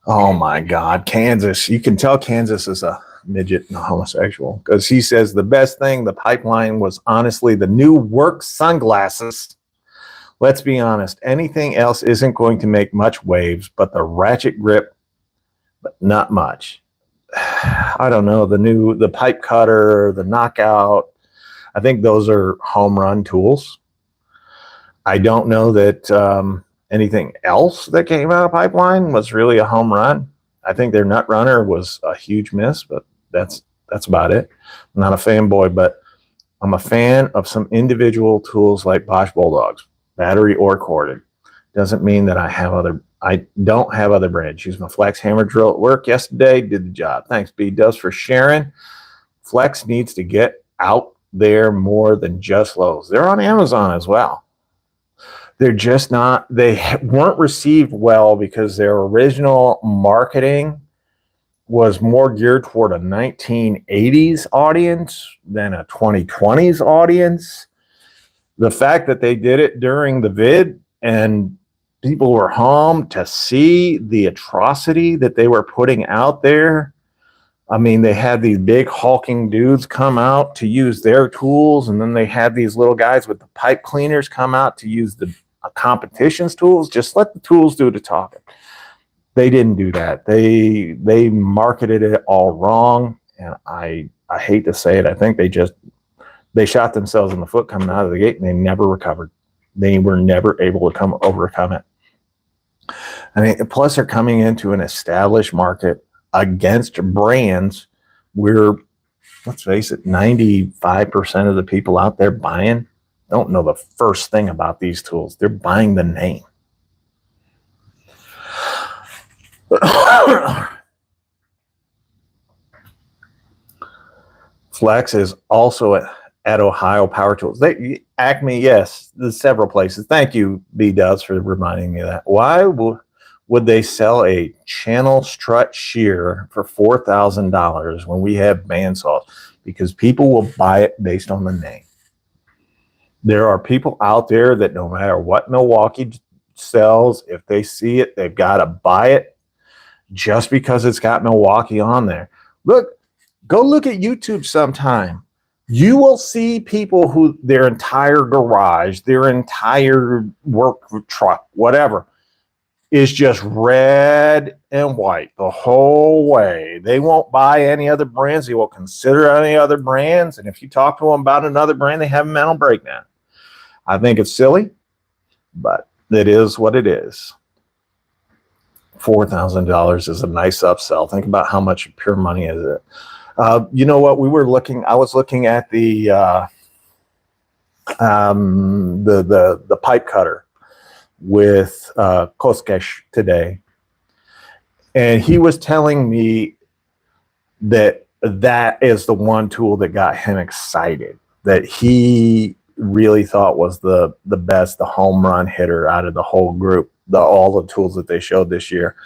Oh my God, Kansas. You can tell Kansas is a midget and a homosexual, because he says the best thing, the Pipeline, was honestly the new work sunglasses. Let's be honest, anything else isn't going to make much waves, but the ratchet grip, but not much. I don't know, the pipe cutter, the knockout, I think those are home run tools. I don't know that anything else that came out of Pipeline was really a home run. I think their nut runner was a huge miss, but that's about it. I'm not a fanboy, but I'm a fan of some individual tools like Bosch Bulldogs, battery or corded. Doesn't mean that I don't have other brands. Used my Flex hammer drill at work yesterday, did the job. Thanks, B Does, for sharing. Flex needs to get out there more than just Lowe's. They're on Amazon as well. They're just not, they weren't received well because their original marketing was more geared toward a 1980s audience than a 2020s audience. The fact that they did it during the vid and people were home to see the atrocity that they were putting out there. I mean, they had these big hulking dudes come out to use their tools, and then they had these little guys with the pipe cleaners come out to use the competition's tools. Just let the tools do the talking. They didn't do that. They marketed it all wrong, and I hate to say it. I think they shot themselves in the foot coming out of the gate, and they never recovered. They were never able to overcome it. I mean, plus they're coming into an established market against brands where, let's face it, 95% of the people out there buying don't know the first thing about these tools. They're buying the name. Flex is also at Ohio Power Tools. Acme, yes, there's several places. Thank you, B Does, for reminding me of that. Why would they sell a channel strut shear for $4,000 when we have bandsaws? Because people will buy it based on the name. There are people out there that no matter what Milwaukee sells, if they see it, they've got to buy it just because it's got Milwaukee on there. Go look at YouTube sometime. You will see people who their entire garage, their entire work truck, whatever, is just red and white the whole way. They won't buy any other brands. They won't consider any other brands. And if you talk to them about another brand, they have a mental breakdown. I think it's silly, but it is what it is. $4,000 is a nice upsell. Think about how much pure money is it. You know what? I was looking at the pipe cutter with Koskesh today, and he was telling me that is the one tool that got him excited, that he really thought was the best, the home run hitter out of the whole group, all the tools that they showed this year,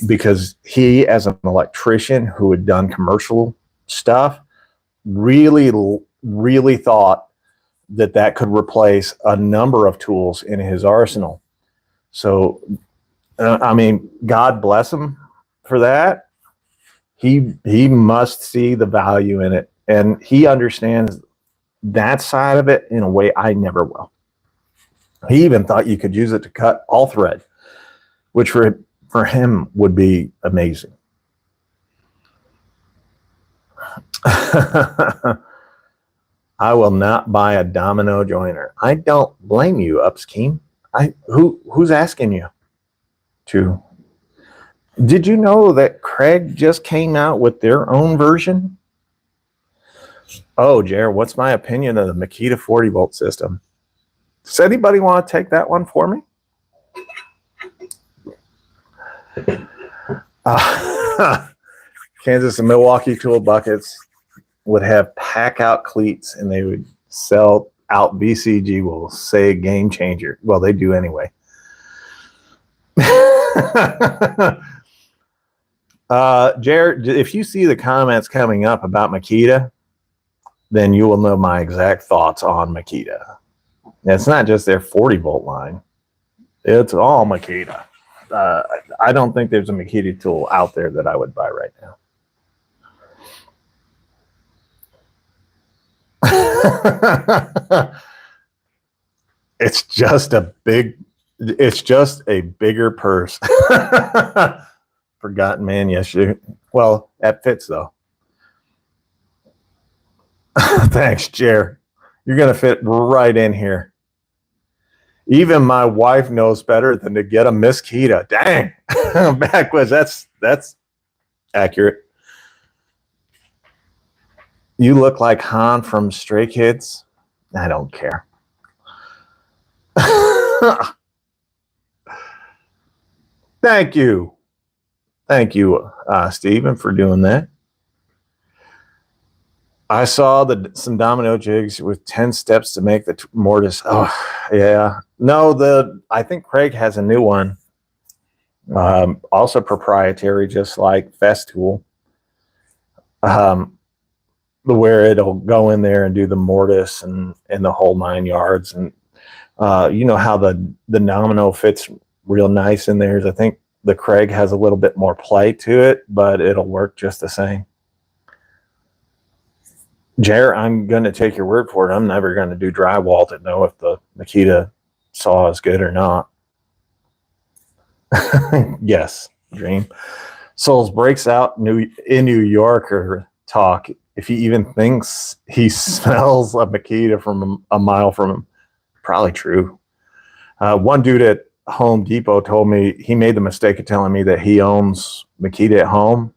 because he, as an electrician who had done commercial stuff, really thought that could replace a number of tools in his arsenal. So, I mean, God bless him for that. He must see the value in it, and he understands that side of it in a way I never will. He even thought you could use it to cut all thread, which for him would be amazing. I will not buy a domino joiner. I don't blame you, Upskeem. Who's asking you to? Did you know that Craig just came out with their own version? Oh, Jared, what's my opinion of the Makita 40-volt system? Does anybody want to take that one for me? Kansas and Milwaukee tool buckets would have pack out cleats, and they would sell out. BCG will say game changer. Well, they do anyway. Jared, if you see the comments coming up about Makita, then you will know my exact thoughts on Makita. It's not just their 40-volt line. It's all Makita. I don't think there's a Makita tool out there that I would buy right now. It's just a bigger purse. Forgotten man yesterday. Well, that fits though. Thanks, Jer. You're gonna fit right in here. Even my wife knows better than to get a makita. Dang. Backwards. That's accurate. You look like Han from Stray Kids. I don't care. Thank you. Thank you, Stephen, for doing that. I saw some domino jigs with 10 steps to make the mortise. Oh, yeah. No, I think Craig has a new one. Also proprietary, just like Festool. Where it'll go in there and do the mortise and the whole 9 yards. And you know how the domino fits real nice in there. I think the Craig has a little bit more play to it, but it'll work just the same. Jer, I'm going to take your word for it. I'm never going to do drywall to know if the Makita saw is good or not. Yes, Dream. SoAlz breaks out in New Yorker talk if he even thinks he smells a Makita from a mile from him. Probably true. One dude at Home Depot told me he made the mistake of telling me that he owns Makita at home.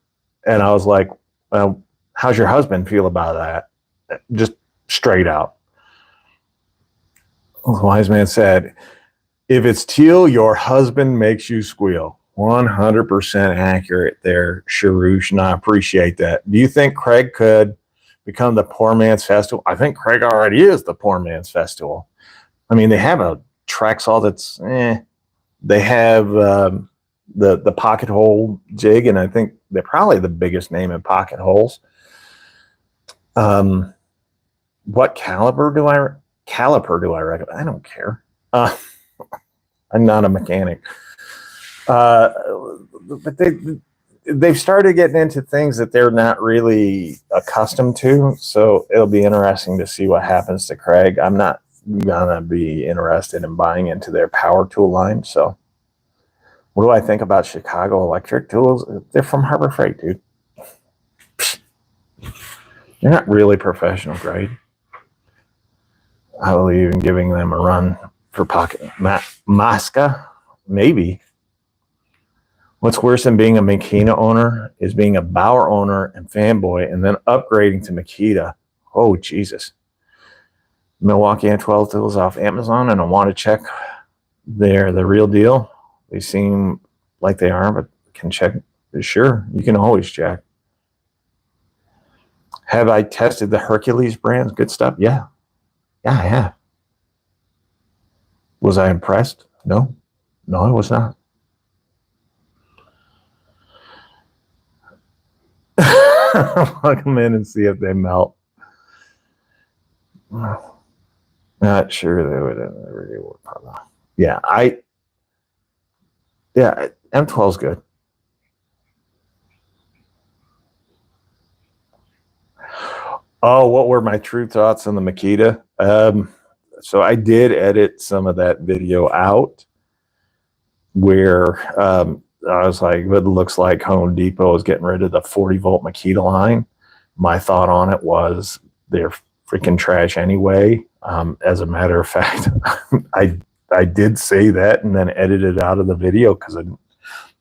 And I was like, well, how's your husband feel about that? Just straight out. The wise man said, if it's teal, your husband makes you squeal. 100% accurate there, Sharush, and I appreciate that. Do you think Craig could become the poor man's Festool? I think Craig already is the poor man's Festool. I mean, they have a track saw that's They have the pocket hole jig, and I think they're probably the biggest name in pocket holes. What caliper do I recommend? I don't care. I'm not a mechanic. But they've started getting into things that they're not really accustomed to. So it'll be interesting to see what happens to Craig. I'm not gonna be interested in buying into their power tool line. So what do I think about Chicago Electric Tools? They're from Harbor Freight, dude. They're not really professional grade. I believe in giving them a run for pocket. Masca, maybe. What's worse than being a Makita owner is being a Bauer owner and fanboy and then upgrading to Makita. Oh, Jesus. Milwaukee M12 tools off Amazon, and I want to check they're the real deal. They seem like they are, but can check. Sure, you can always check. Have I tested the Hercules brands? Good stuff. Yeah. Yeah, I have. Was I impressed? No. No, I was not. Plug them in and see if they melt. Not sure they would ever work. Yeah, M12 is good. Oh, what were my true thoughts on the Makita? So I did edit some of that video out where I was like, it looks like Home Depot is getting rid of the 40-volt Makita line. My thought on it was they're freaking trash anyway. As a matter of fact, I did say that and then edited it out of the video because I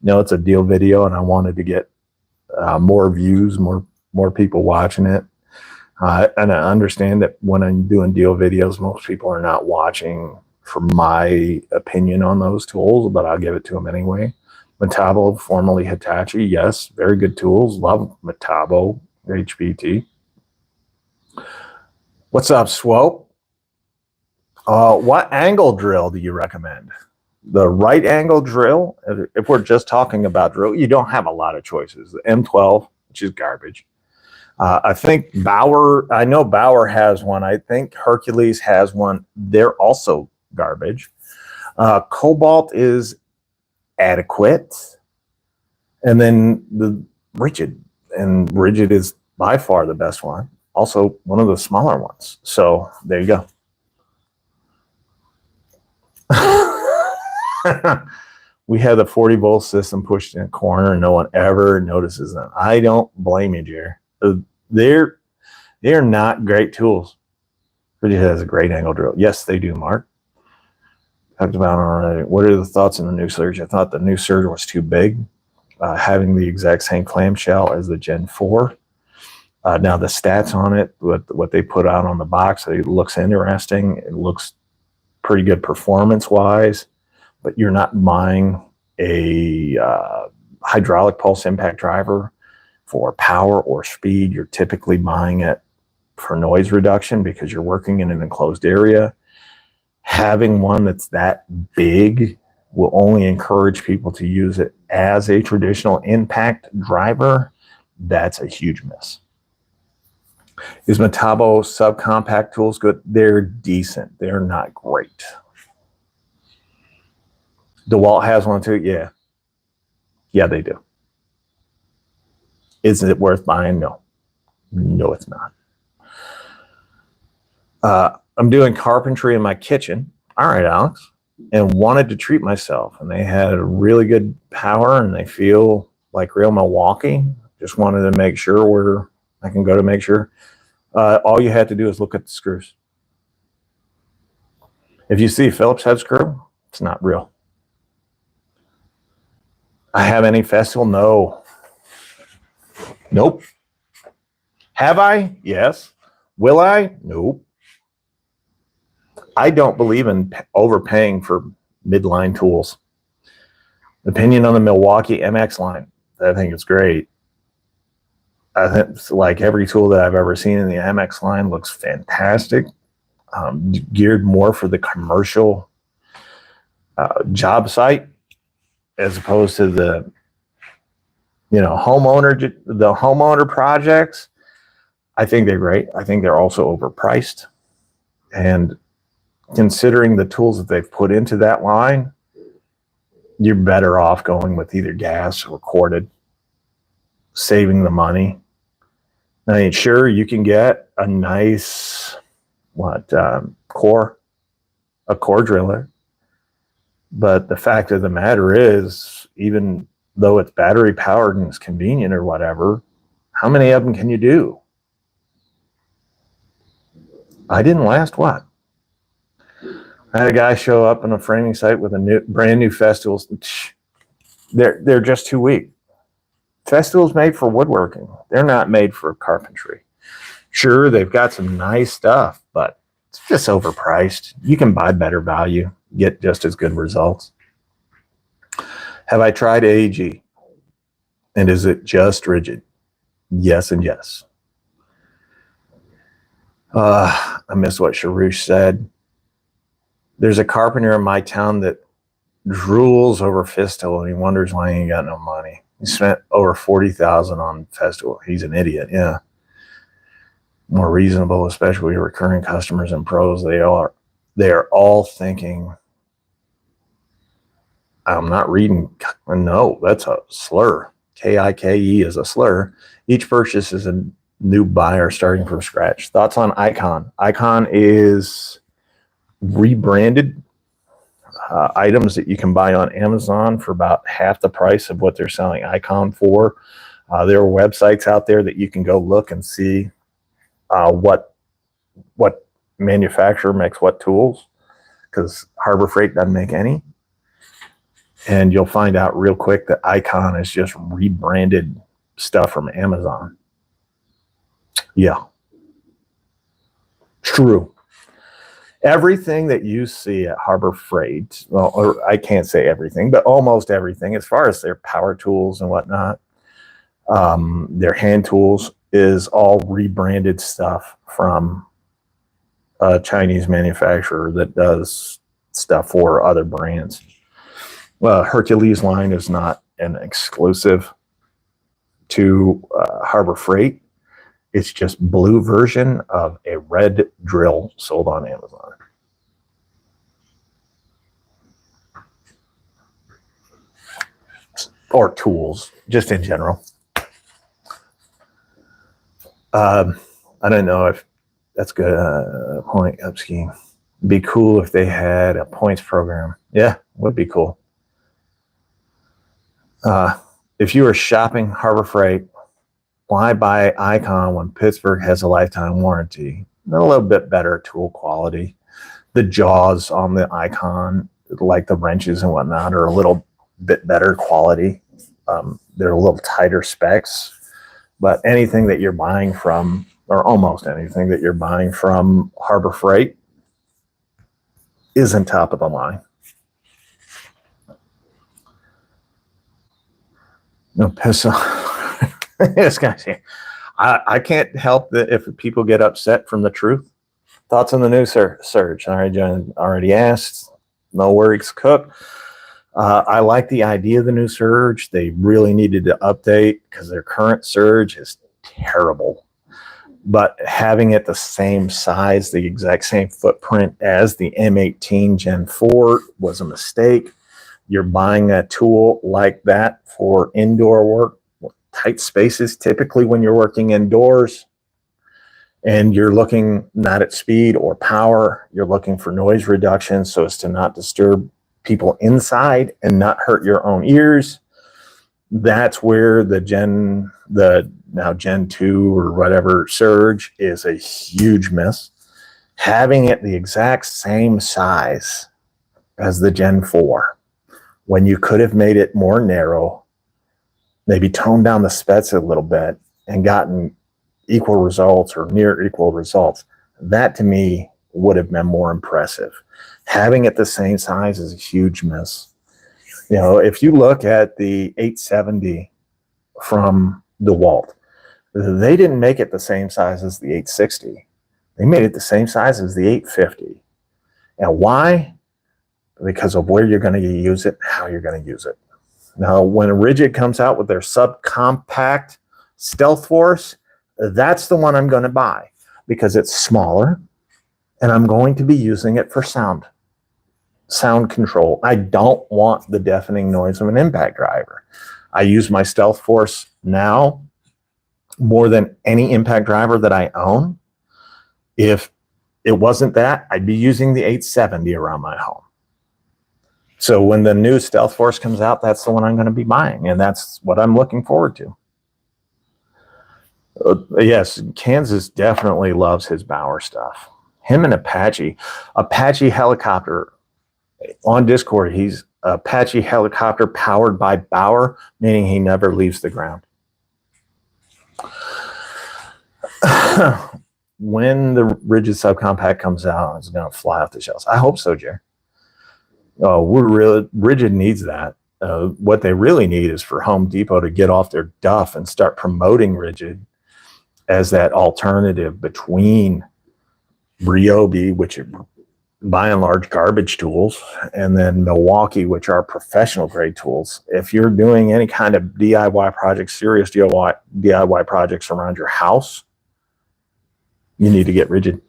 know it's a deal video and I wanted to get more views, more people watching it. And I understand that when I'm doing deal videos, most people are not watching for my opinion on those tools, but I'll give it to them anyway. Metabo, formerly Hitachi, yes, very good tools. Love Metabo, HPT. What's up, Swope? What angle drill do you recommend? The right angle drill, if we're just talking about drill, you don't have a lot of choices. The M12, which is garbage. I think Bauer, I know Bauer has one. I think Hercules has one. They're also garbage. Cobalt is adequate. And then the Rigid. And Rigid is by far the best one. Also one of the smaller ones. So there you go. We had the 40-volt system pushed in a corner and no one ever notices them. I don't blame you, Jerry. They're not great tools. Rigid has a great angle drill. Yes, they do, Mark. Talked about it already. What are the thoughts on the new surge? I thought the new surge was too big. Having the exact same clamshell as the Gen 4. Now the stats on it, what they put out on the box, it looks interesting. It looks pretty good performance-wise, but you're not buying a hydraulic pulse impact driver for power or speed. You're typically buying it for noise reduction because you're working in an enclosed area. Having one that's that big will only encourage people to use it as a traditional impact driver. That's a huge miss. Is Metabo subcompact tools good? They're decent. They're not great. DeWalt has one too? Yeah. Yeah, they do. Is it worth buying? No. No, it's not. I'm doing carpentry in my kitchen. All right, Alex. And wanted to treat myself. And they had really good power and they feel like real Milwaukee. Just wanted to make sure where I can go to make sure. All you had to do is look at the screws. If you see Phillips head screw, it's not real. I have any festival? No. Nope. Have I? Yes. Will I? Nope. I don't believe in overpaying for midline tools. Opinion on the Milwaukee MX line. I think it's great. I think it's like every tool that I've ever seen in the MX line looks fantastic. Geared more for the commercial job site as opposed to the homeowner projects. I think they're great. I think they're also overpriced. And considering the tools that they've put into that line, you're better off going with either gas or corded, saving the money. I mean, sure, you can get a nice core driller, but the fact of the matter is, even though it's battery powered and it's convenient or whatever, how many of them can you do? I didn't last what? I had a guy show up on a framing site with a brand new Festivals. They're just too weak. Festivals made for woodworking. They're not made for carpentry. Sure, they've got some nice stuff, but it's just overpriced. You can buy better value, get just as good results. Have I tried AEG? And is it just rigid? Yes and yes. I miss what Sharush said. There's a carpenter in my town that drools over Festool and he wonders why he ain't got no money. He spent over $40,000 on Festool. He's an idiot, yeah. More reasonable, especially recurring customers and pros. They are all thinking, I'm not reading, no, that's a slur. K-I-K-E is a slur. Each purchase is a new buyer starting from scratch. Thoughts on Icon? Icon is rebranded items that you can buy on Amazon for about half the price of what they're selling Icon for. There are websites out there that you can go look and see what manufacturer makes what tools, because Harbor Freight doesn't make any. And you'll find out real quick that Icon is just rebranded stuff from Amazon. Yeah. True. Everything that you see at Harbor Freight, well, or I can't say everything, but almost everything, as far as their power tools and whatnot, their hand tools, is all rebranded stuff from a Chinese manufacturer that does stuff for other brands. Well, Hercules line is not an exclusive to Harbor Freight. It's just blue version of a red drill sold on Amazon. Or tools, just in general. I don't know if that's good. Point up scheme. Be cool if they had a points program. Yeah, would be cool. If you were shopping Harbor Freight, why buy Icon when Pittsburgh has a lifetime warranty? A little bit better tool quality. The jaws on the Icon like the wrenches and whatnot are a little bit better quality. They're a little tighter specs, but anything that you're buying from, or almost anything that you're buying from Harbor Freight, isn't top of the line. No, piss off. This guy's here. I can't help that if people get upset from the truth. Thoughts on the new surge? All right, John already asked. No worries, Cook. I like the idea of the new surge. They really needed to update because their current surge is terrible. But having it the same size, the exact same footprint as the M18 Gen 4 was a mistake. You're buying a tool like that for indoor work, tight spaces, typically when you're working indoors, and you're looking not at speed or power, you're looking for noise reduction so as to not disturb people inside and not hurt your own ears. That's where the now Gen 2 or whatever surge is a huge miss. Having it the exact same size as the Gen 4, when you could have made it more narrow, maybe toned down the specs a little bit and gotten equal results or near equal results, that to me would have been more impressive. Having it the same size is a huge miss. You know, if you look at the 870 from dewalt, they didn't make it the same size as the 860. They made it the same size as the 850. And why? Because of where you're going to use it, how you're going to use it. Now, when Rigid comes out with their subcompact Stealth Force, that's the one I'm going to buy because it's smaller and I'm going to be using it for sound control. I don't want the deafening noise of an impact driver. I use my Stealth Force now more than any impact driver that I own. If it wasn't that, I'd be using the 870 around my home. So when the new Stealth Force comes out, that's the one I'm going to be buying, and that's what I'm looking forward to. Yes, Kansas definitely loves his Bauer stuff. Him and Apache helicopter on Discord. He's Apache helicopter powered by Bauer, meaning he never leaves the ground. When the Rigid subcompact comes out, it's going to fly off the shelves. I hope so, Jerry. Rigid needs that. What they really need is for Home Depot to get off their duff and start promoting Rigid as that alternative between Ryobi, which are by and large garbage tools, and then Milwaukee, which are professional grade tools. If you're doing any kind of DIY projects, serious DIY projects around your house, you need to get Rigid.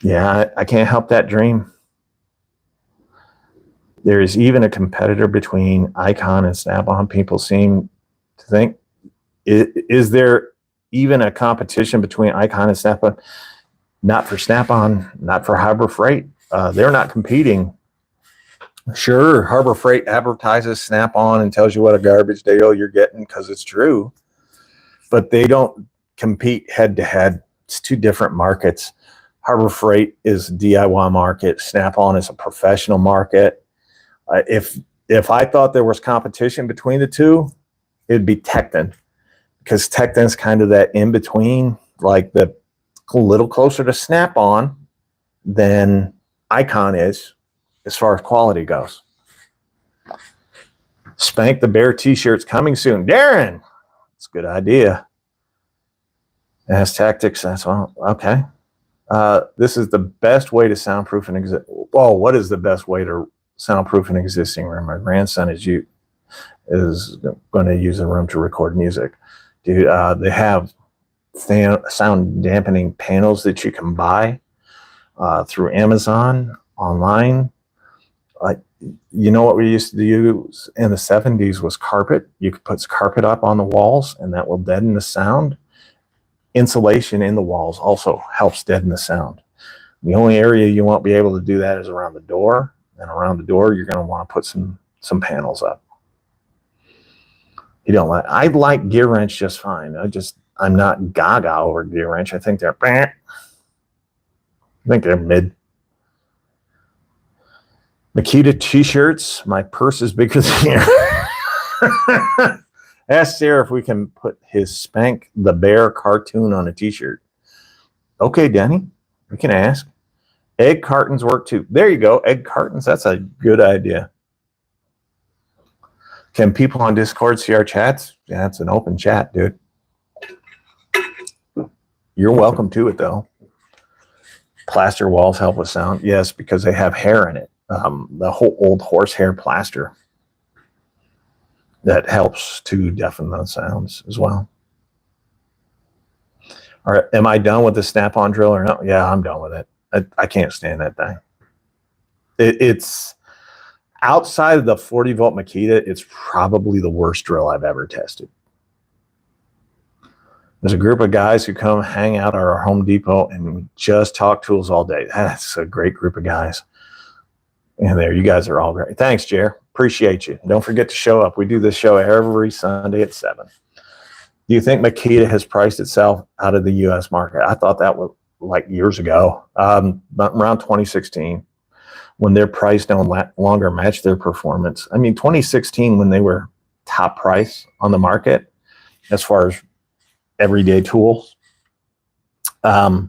Yeah, I can't help that dream. There is even a competitor between Icon and Snap-on. People seem to think, is there even a competition between Icon and Snap-on? Not for Snap-on, not for Harbor Freight. They're not competing. Sure, Harbor Freight advertises Snap-on and tells you what a garbage deal you're getting because it's true, but they don't compete head-to-head. It's two different markets. Harbor Freight is a DIY market. Snap-on is a professional market. If I thought there was competition between the two, it'd be Tecton, because Tecton's kind of that in between, like the a little closer to Snap-on than Icon is as far as quality goes. Spank the Bear t-shirts coming soon. Darren, it's a good idea. As tactics, that's well, okay. This is the best way to soundproof an what is the best way to soundproof an existing room? My grandson is going to use the room to record music. Dude, they have sound dampening panels that you can buy through Amazon online. You know what we used to use in the 70s was carpet. You could put carpet up on the walls and that will deaden the sound. Insulation in the walls also helps deaden the sound. The only area you won't be able to do that is around the door, and around the door you're going to want to put some panels up. I like gear wrench just fine. I'm not gaga over gear wrench. I think they're mid. Makita t-shirts. My purse is bigger than you. Ask Sarah if we can put his Spank the Bear cartoon on a t-shirt. Okay, Denny, we can ask. Egg cartons work too. There you go. Egg cartons. That's a good idea. Can people on Discord see our chats? Yeah, it's an open chat, dude. You're welcome to it, though. Plaster walls help with sound. Yes, because they have hair in it. The whole old horsehair plaster. That helps to deafen those sounds as well. All right, am I done with the snap-on drill or no? Yeah, I'm done with it. I can't stand that thing. It's outside of the 40-volt Makita, it's probably the worst drill I've ever tested. There's a group of guys who come hang out at our Home Depot and just talk tools all day. That's a great group of guys. And there, you guys are all great. Thanks, Jer. Appreciate you. Don't forget to show up. We do this show every Sunday at 7. Do you think Makita has priced itself out of the U.S. market? I thought that was like years ago, around 2016. When their price no longer matched their performance. I mean, 2016, when they were top price on the market, as far as everyday tools, I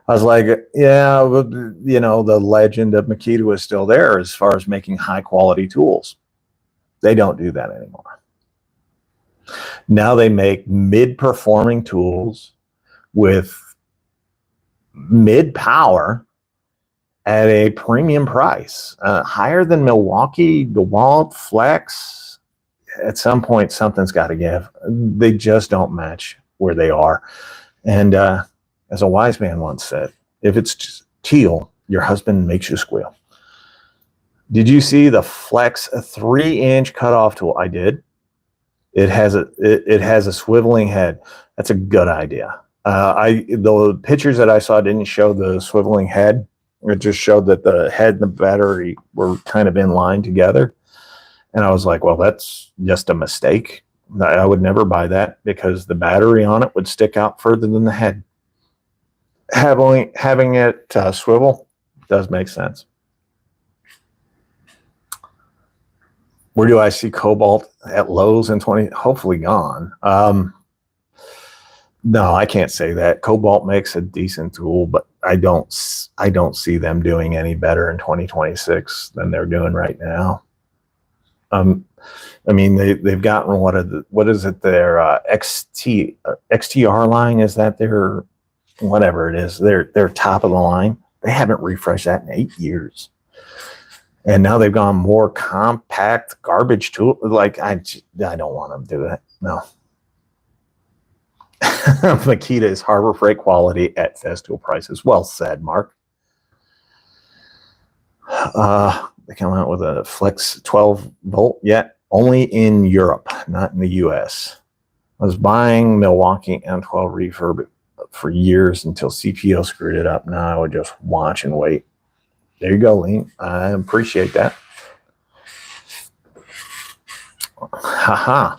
was like, yeah, you know, the legend of Makita was still there as far as making high quality tools. They don't do that anymore. Now they make mid-performing tools with mid-power at a premium price, higher than Milwaukee, dewalt, Flex. At some point, something's got to give. They just don't match where they are. And as a wise man once said, if it's teal, your husband makes you squeal. Did you see the Flex 3-inch cutoff tool? I did. It has a swiveling head. That's a good idea. The pictures that I saw didn't show the swiveling head. It just showed that the head and the battery were kind of in line together. And I was like, well, that's just a mistake. I would never buy that because the battery on it would stick out further than the head. Having it swivel does make sense. Where do I see Cobalt at Lowe's in 20? Hopefully gone. No, I can't say that. Cobalt makes a decent tool, but I don't see them doing any better in 2026 than they're doing right now. I mean, they've gotten what is it? Their XTR line, is that their whatever it is? Their top of the line. They haven't refreshed that in 8 years, and now they've gone more compact garbage tool. Like I don't want them to do that. No. Makita is Harbor Freight quality at Festool prices. Well said, Mark. They come out with a Flex 12-volt yet, only in Europe, not in the US. I was buying Milwaukee M12 refurb for years until CPO screwed it up. Now I would just watch and wait. There you go, Lean. I appreciate that. Haha.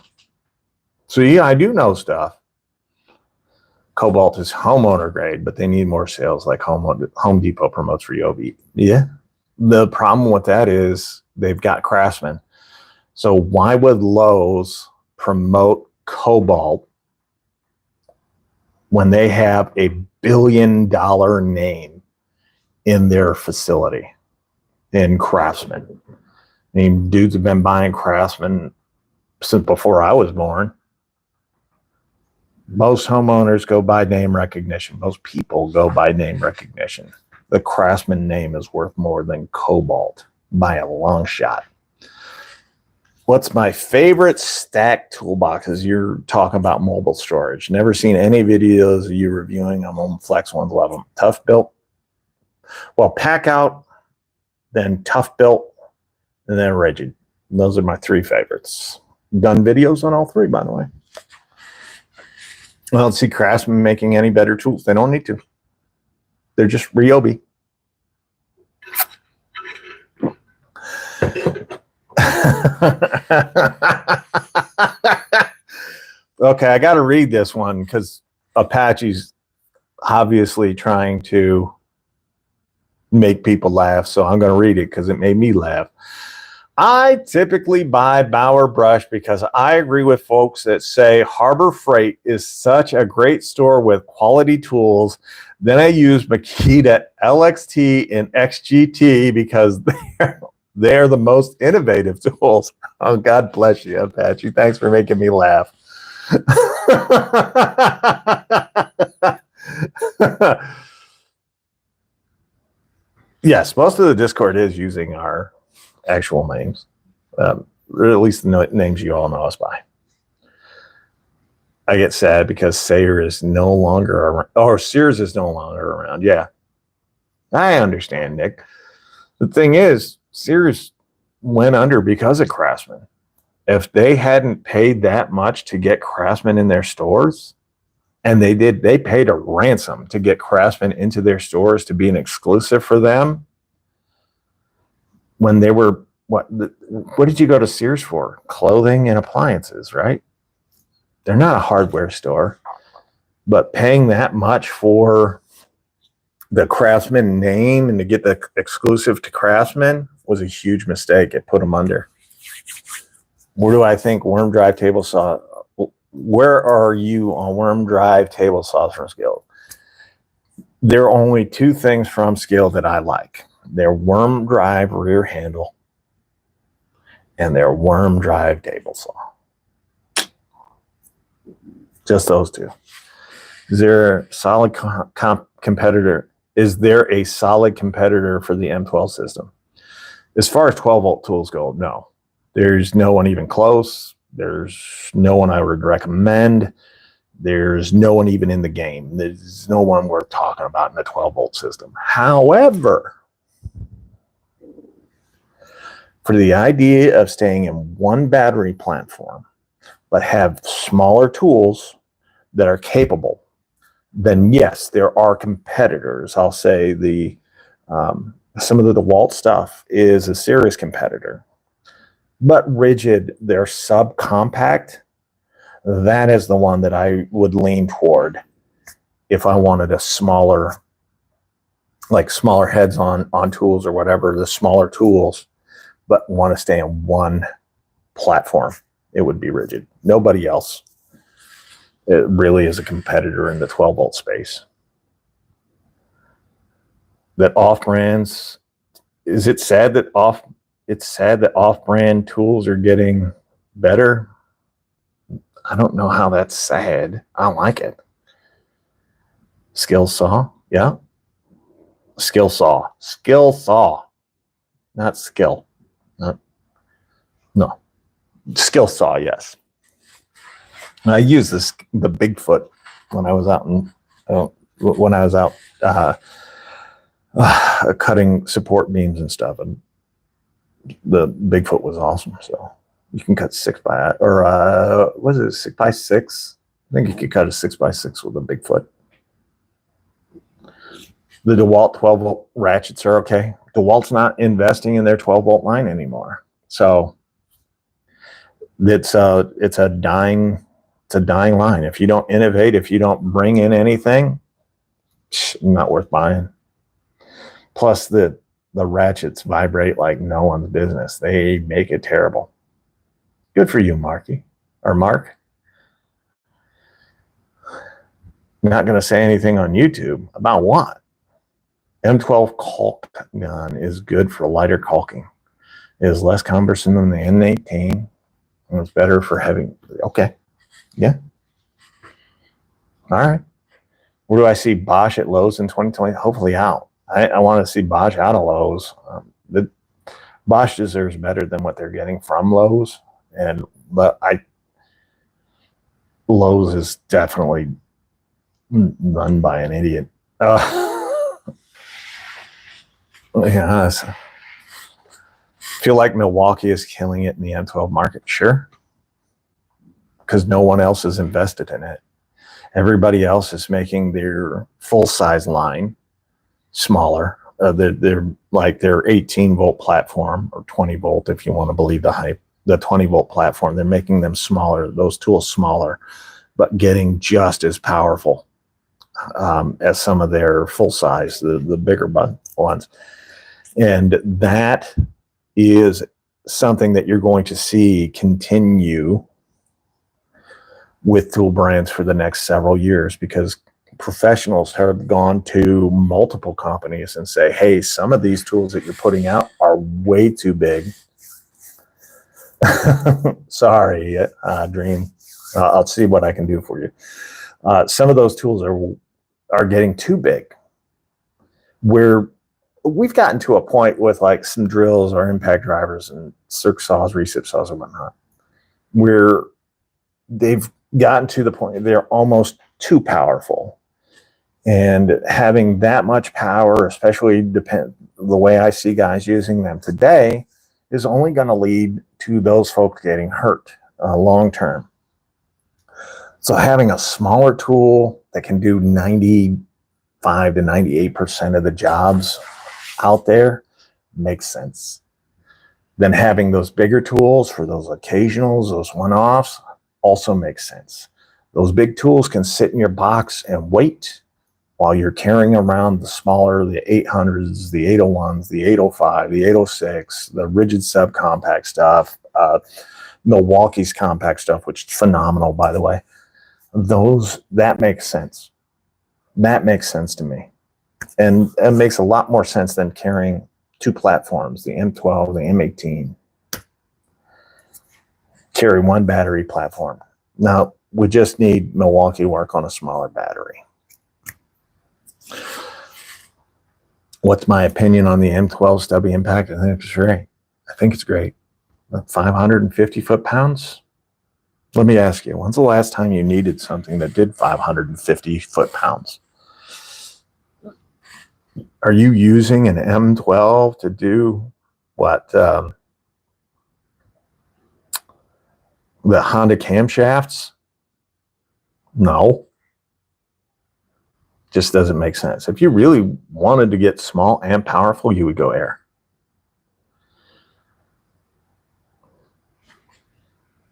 So yeah, I do know stuff. Cobalt is homeowner grade, but they need more sales like Home Depot promotes ryobi. Yeah. The problem with that is they've got Craftsman. So why would Lowe's promote Cobalt when they have a $1 billion name in their facility in Craftsman? I mean, dudes have been buying Craftsman since before I was born. Most homeowners go by name recognition. Most people go by name recognition. The Craftsman name is worth more than Cobalt by a long shot. What's my favorite stack toolboxes? You're talking about mobile storage. Never seen any videos of you reviewing them on Flex ones. Love them. Tough built. Well, pack out, then tough built, and then rigid. Those are my 3 favorites. Done videos on all 3, by the way. I don't see Craftsman making any better tools. They don't need to. They're just ryobi. Okay, I got to read this one because Apache's obviously trying to make people laugh, so I'm going to read it because it made me laugh. I typically buy Bauer brush because I agree with folks that say Harbor Freight is such a great store with quality tools. Then I use Makita LXT and XGT because they're the most innovative tools. Oh, God bless you, Apache. Thanks for making me laugh. Yes, most of the Discord is using our actual names, or at least the names you all know us by. I get sad because Sayer is no longer around, or Sears is no longer around. Yeah, I understand, Nick. The thing is, Sears went under because of Craftsman. If they hadn't paid that much to get Craftsman in their stores, and they paid a ransom to get Craftsman into their stores to be an exclusive for them. When they were, what did you go to Sears for? Clothing and appliances, right? They're not a hardware store, but paying that much for the Craftsman name and to get the exclusive to Craftsman was a huge mistake. It put them under. Where do I think Worm Drive table saw? Where are you on Worm Drive table saws from Skil? There are only two things from Skil that I like. Their Worm Drive rear handle and their Worm Drive table saw. Just those two. Is there a solid competitor? Is there a solid competitor for the M12 system? As far as 12-volt tools go, no. There's no one even close. There's no one I would recommend. There's no one even in the game. There's no one worth talking about in the 12-volt system. However, for the idea of staying in one battery platform, but have smaller tools that are capable, then yes, there are competitors. I'll say some of the dewalt stuff is a serious competitor. But Rigid, they're subcompact. That is the one that I would lean toward if I wanted a smaller, like smaller heads on tools or whatever, the smaller tools, but want to stay on one platform. It would be Rigid. Nobody else. It really is a competitor in the 12-volt space. That off-brands, is it sad that off-brand tools are getting better? I don't know how that's sad. I like it. Skill saw, yeah. Skill saw, not skill. No, skill saw, yes. I use the Bigfoot when I was out cutting support beams and stuff, and the Bigfoot was awesome. So you can cut 6x, or what is it, 6x6? I think you could cut a 6x6 with a Bigfoot. The DeWalt 12-volt ratchets are okay. DeWalt's not investing in their 12-volt line anymore, so it's a dying line. If you don't innovate, if you don't bring in anything, not worth buying. Plus the ratchets vibrate like no one's business. They make it terrible. Good for you, Marky, or Mark. I'm not going to say anything on YouTube. About what? M12 caulk gun is good for lighter caulking. It is less cumbersome than the N18, and it's better for heavy. Okay. Yeah. All right. Where do I see Bosch at Lowe's in 2020? Hopefully out. I want to see Bosch out of Lowe's. Bosch deserves better than what they're getting from Lowe's, but Lowe's is definitely run by an idiot. Yes. Feel like Milwaukee is killing it in the M12 market. Sure. Because no one else is invested in it. Everybody else is making their full-size line smaller. They're like their 18-volt platform, or 20-volt if you want to believe the hype. The 20-volt platform, they're making them smaller, those tools smaller, but getting just as powerful. as some of their full size, the bigger ones. And that is something that you're going to see continue with tool brands for the next several years, because professionals have gone to multiple companies and say, hey, some of these tools that you're putting out are way too big. Sorry, Dream. I'll see what I can do for you. Some of those tools are getting too big, where we've gotten to a point with like some drills or impact drivers and circ saws, recip saws, and whatnot, where they've gotten to the point they're almost too powerful. And having that much power, especially the way I see guys using them today, is only going to lead to those folks getting hurt long term. So having a smaller tool that can do 95 to 98% of the jobs out there makes sense. Then having those bigger tools for those occasionals, those one-offs, also makes sense. Those big tools can sit in your box and wait while you're carrying around the smaller, the 800s, the 801s, the 805, the 806, the rigid subcompact stuff, Milwaukee's compact stuff, which is phenomenal, by the way. That makes sense. That makes sense to me. And it makes a lot more sense than carrying two platforms, the M12, the M18. Carry one battery platform. Now, we just need Milwaukee to work on a smaller battery. What's my opinion on the M12 stubby impact? I think it's great. I think it's great. 550 foot-pounds? Let me ask you, when's the last time you needed something that did 550 foot-pounds? Are you using an M12 to do what? The Honda camshafts? No. Just doesn't make sense. If you really wanted to get small and powerful, you would go air.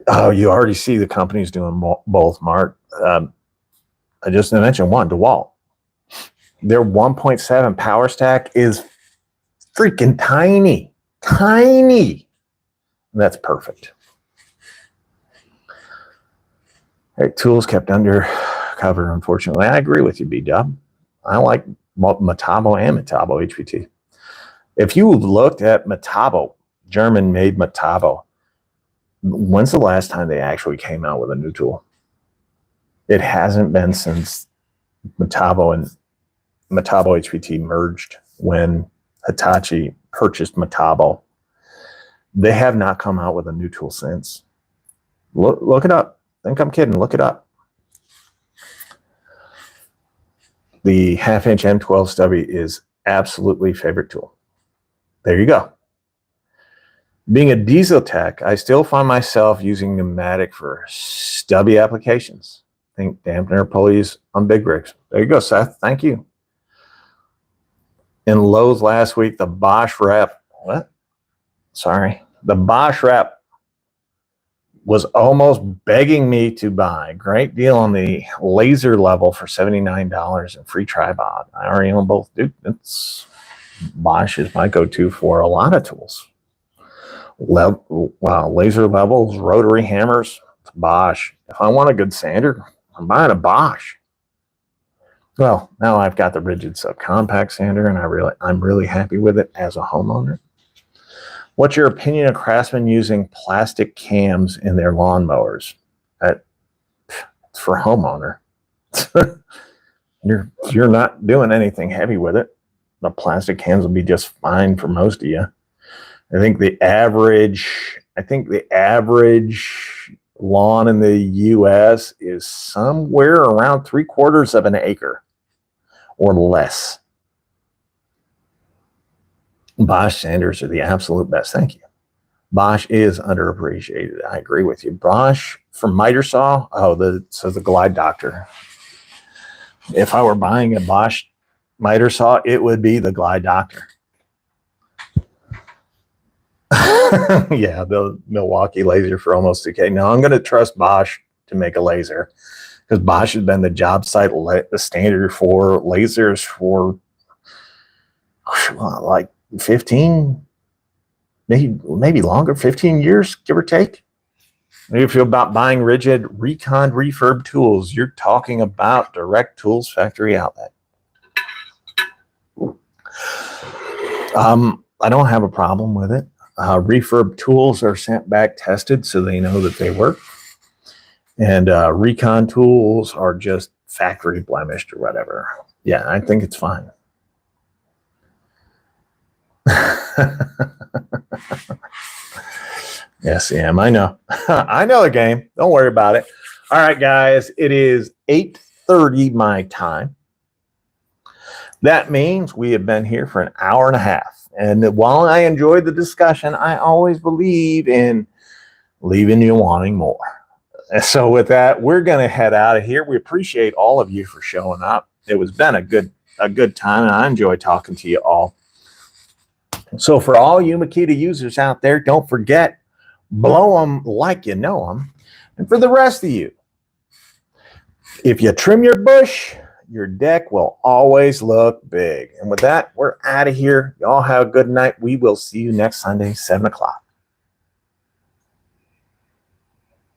Oh, you already see the companies doing both, Mark. I just mentioned one, dewalt. Their 1.7 power stack is freaking tiny. Tiny. That's perfect. Hey, tools kept under cover, unfortunately. I agree with you, B-Dub. I like Metabo and Metabo HPT. If you looked at Metabo, German-made Metabo, when's the last time they actually came out with a new tool? It hasn't been since Metabo and Metabo HPT merged when Hitachi purchased Metabo. They have not come out with a new tool since. Look it up. I think I'm kidding. Look it up. The half-inch M12 stubby is absolutely favorite tool. There you go. Being a diesel tech, I still find myself using pneumatic for stubby applications. Think dampener pulleys on big rigs. There you go, Seth. Thank you. In Lowe's last week, the Bosch rep, the Bosch rep was almost begging me to buy. Great deal on the laser level for $79 and free tripod. I already own both. Dude, Bosch is my go-to for a lot of tools. Laser levels, rotary hammers, it's Bosch. If I want a good sander, I'm buying a Bosch. Well, now I've got the rigid subcompact sander, and I'm really happy with it as a homeowner. What's your opinion of craftsmen using plastic cams in their lawnmowers? It's for a homeowner. You're not doing anything heavy with it. The plastic cams will be just fine for most of you. I think the average lawn in the U.S. is somewhere around 3/4 of an acre or less. Bosch sanders are the absolute best. Thank you. Bosch is underappreciated. I agree with you. Bosch for miter saw. The Glide Doctor. If I were buying a Bosch miter saw, it would be the Glide Doctor. Yeah, the Milwaukee laser for almost $2,000. Now I'm going to trust Bosch to make a laser because Bosch has been the job site the standard for lasers for like 15, maybe longer, 15 years, give or take. If you're about buying rigid recon refurb tools, you're talking about Direct Tools Factory Outlet. I don't have a problem with it. Refurb tools are sent back tested so they know that they work. And recon tools are just factory blemished or whatever. Yeah, I think it's fine. Yes, Sam, I know. I know the game. Don't worry about it. All right, guys, it is 8:30 my time. That means we have been here for an hour and a half. And while I enjoyed the discussion, I always believe in leaving you wanting more. And so with that, we're going to head out of here. We appreciate all of you for showing up. It was been a good time, and I enjoy talking to you all. So for all you Makita users out there, don't forget, blow them like you know them. And for the rest of you, if you trim your bush, your deck will always look big. And with that, we're out of here. Y'all have a good night. We will see you next Sunday, 7 o'clock.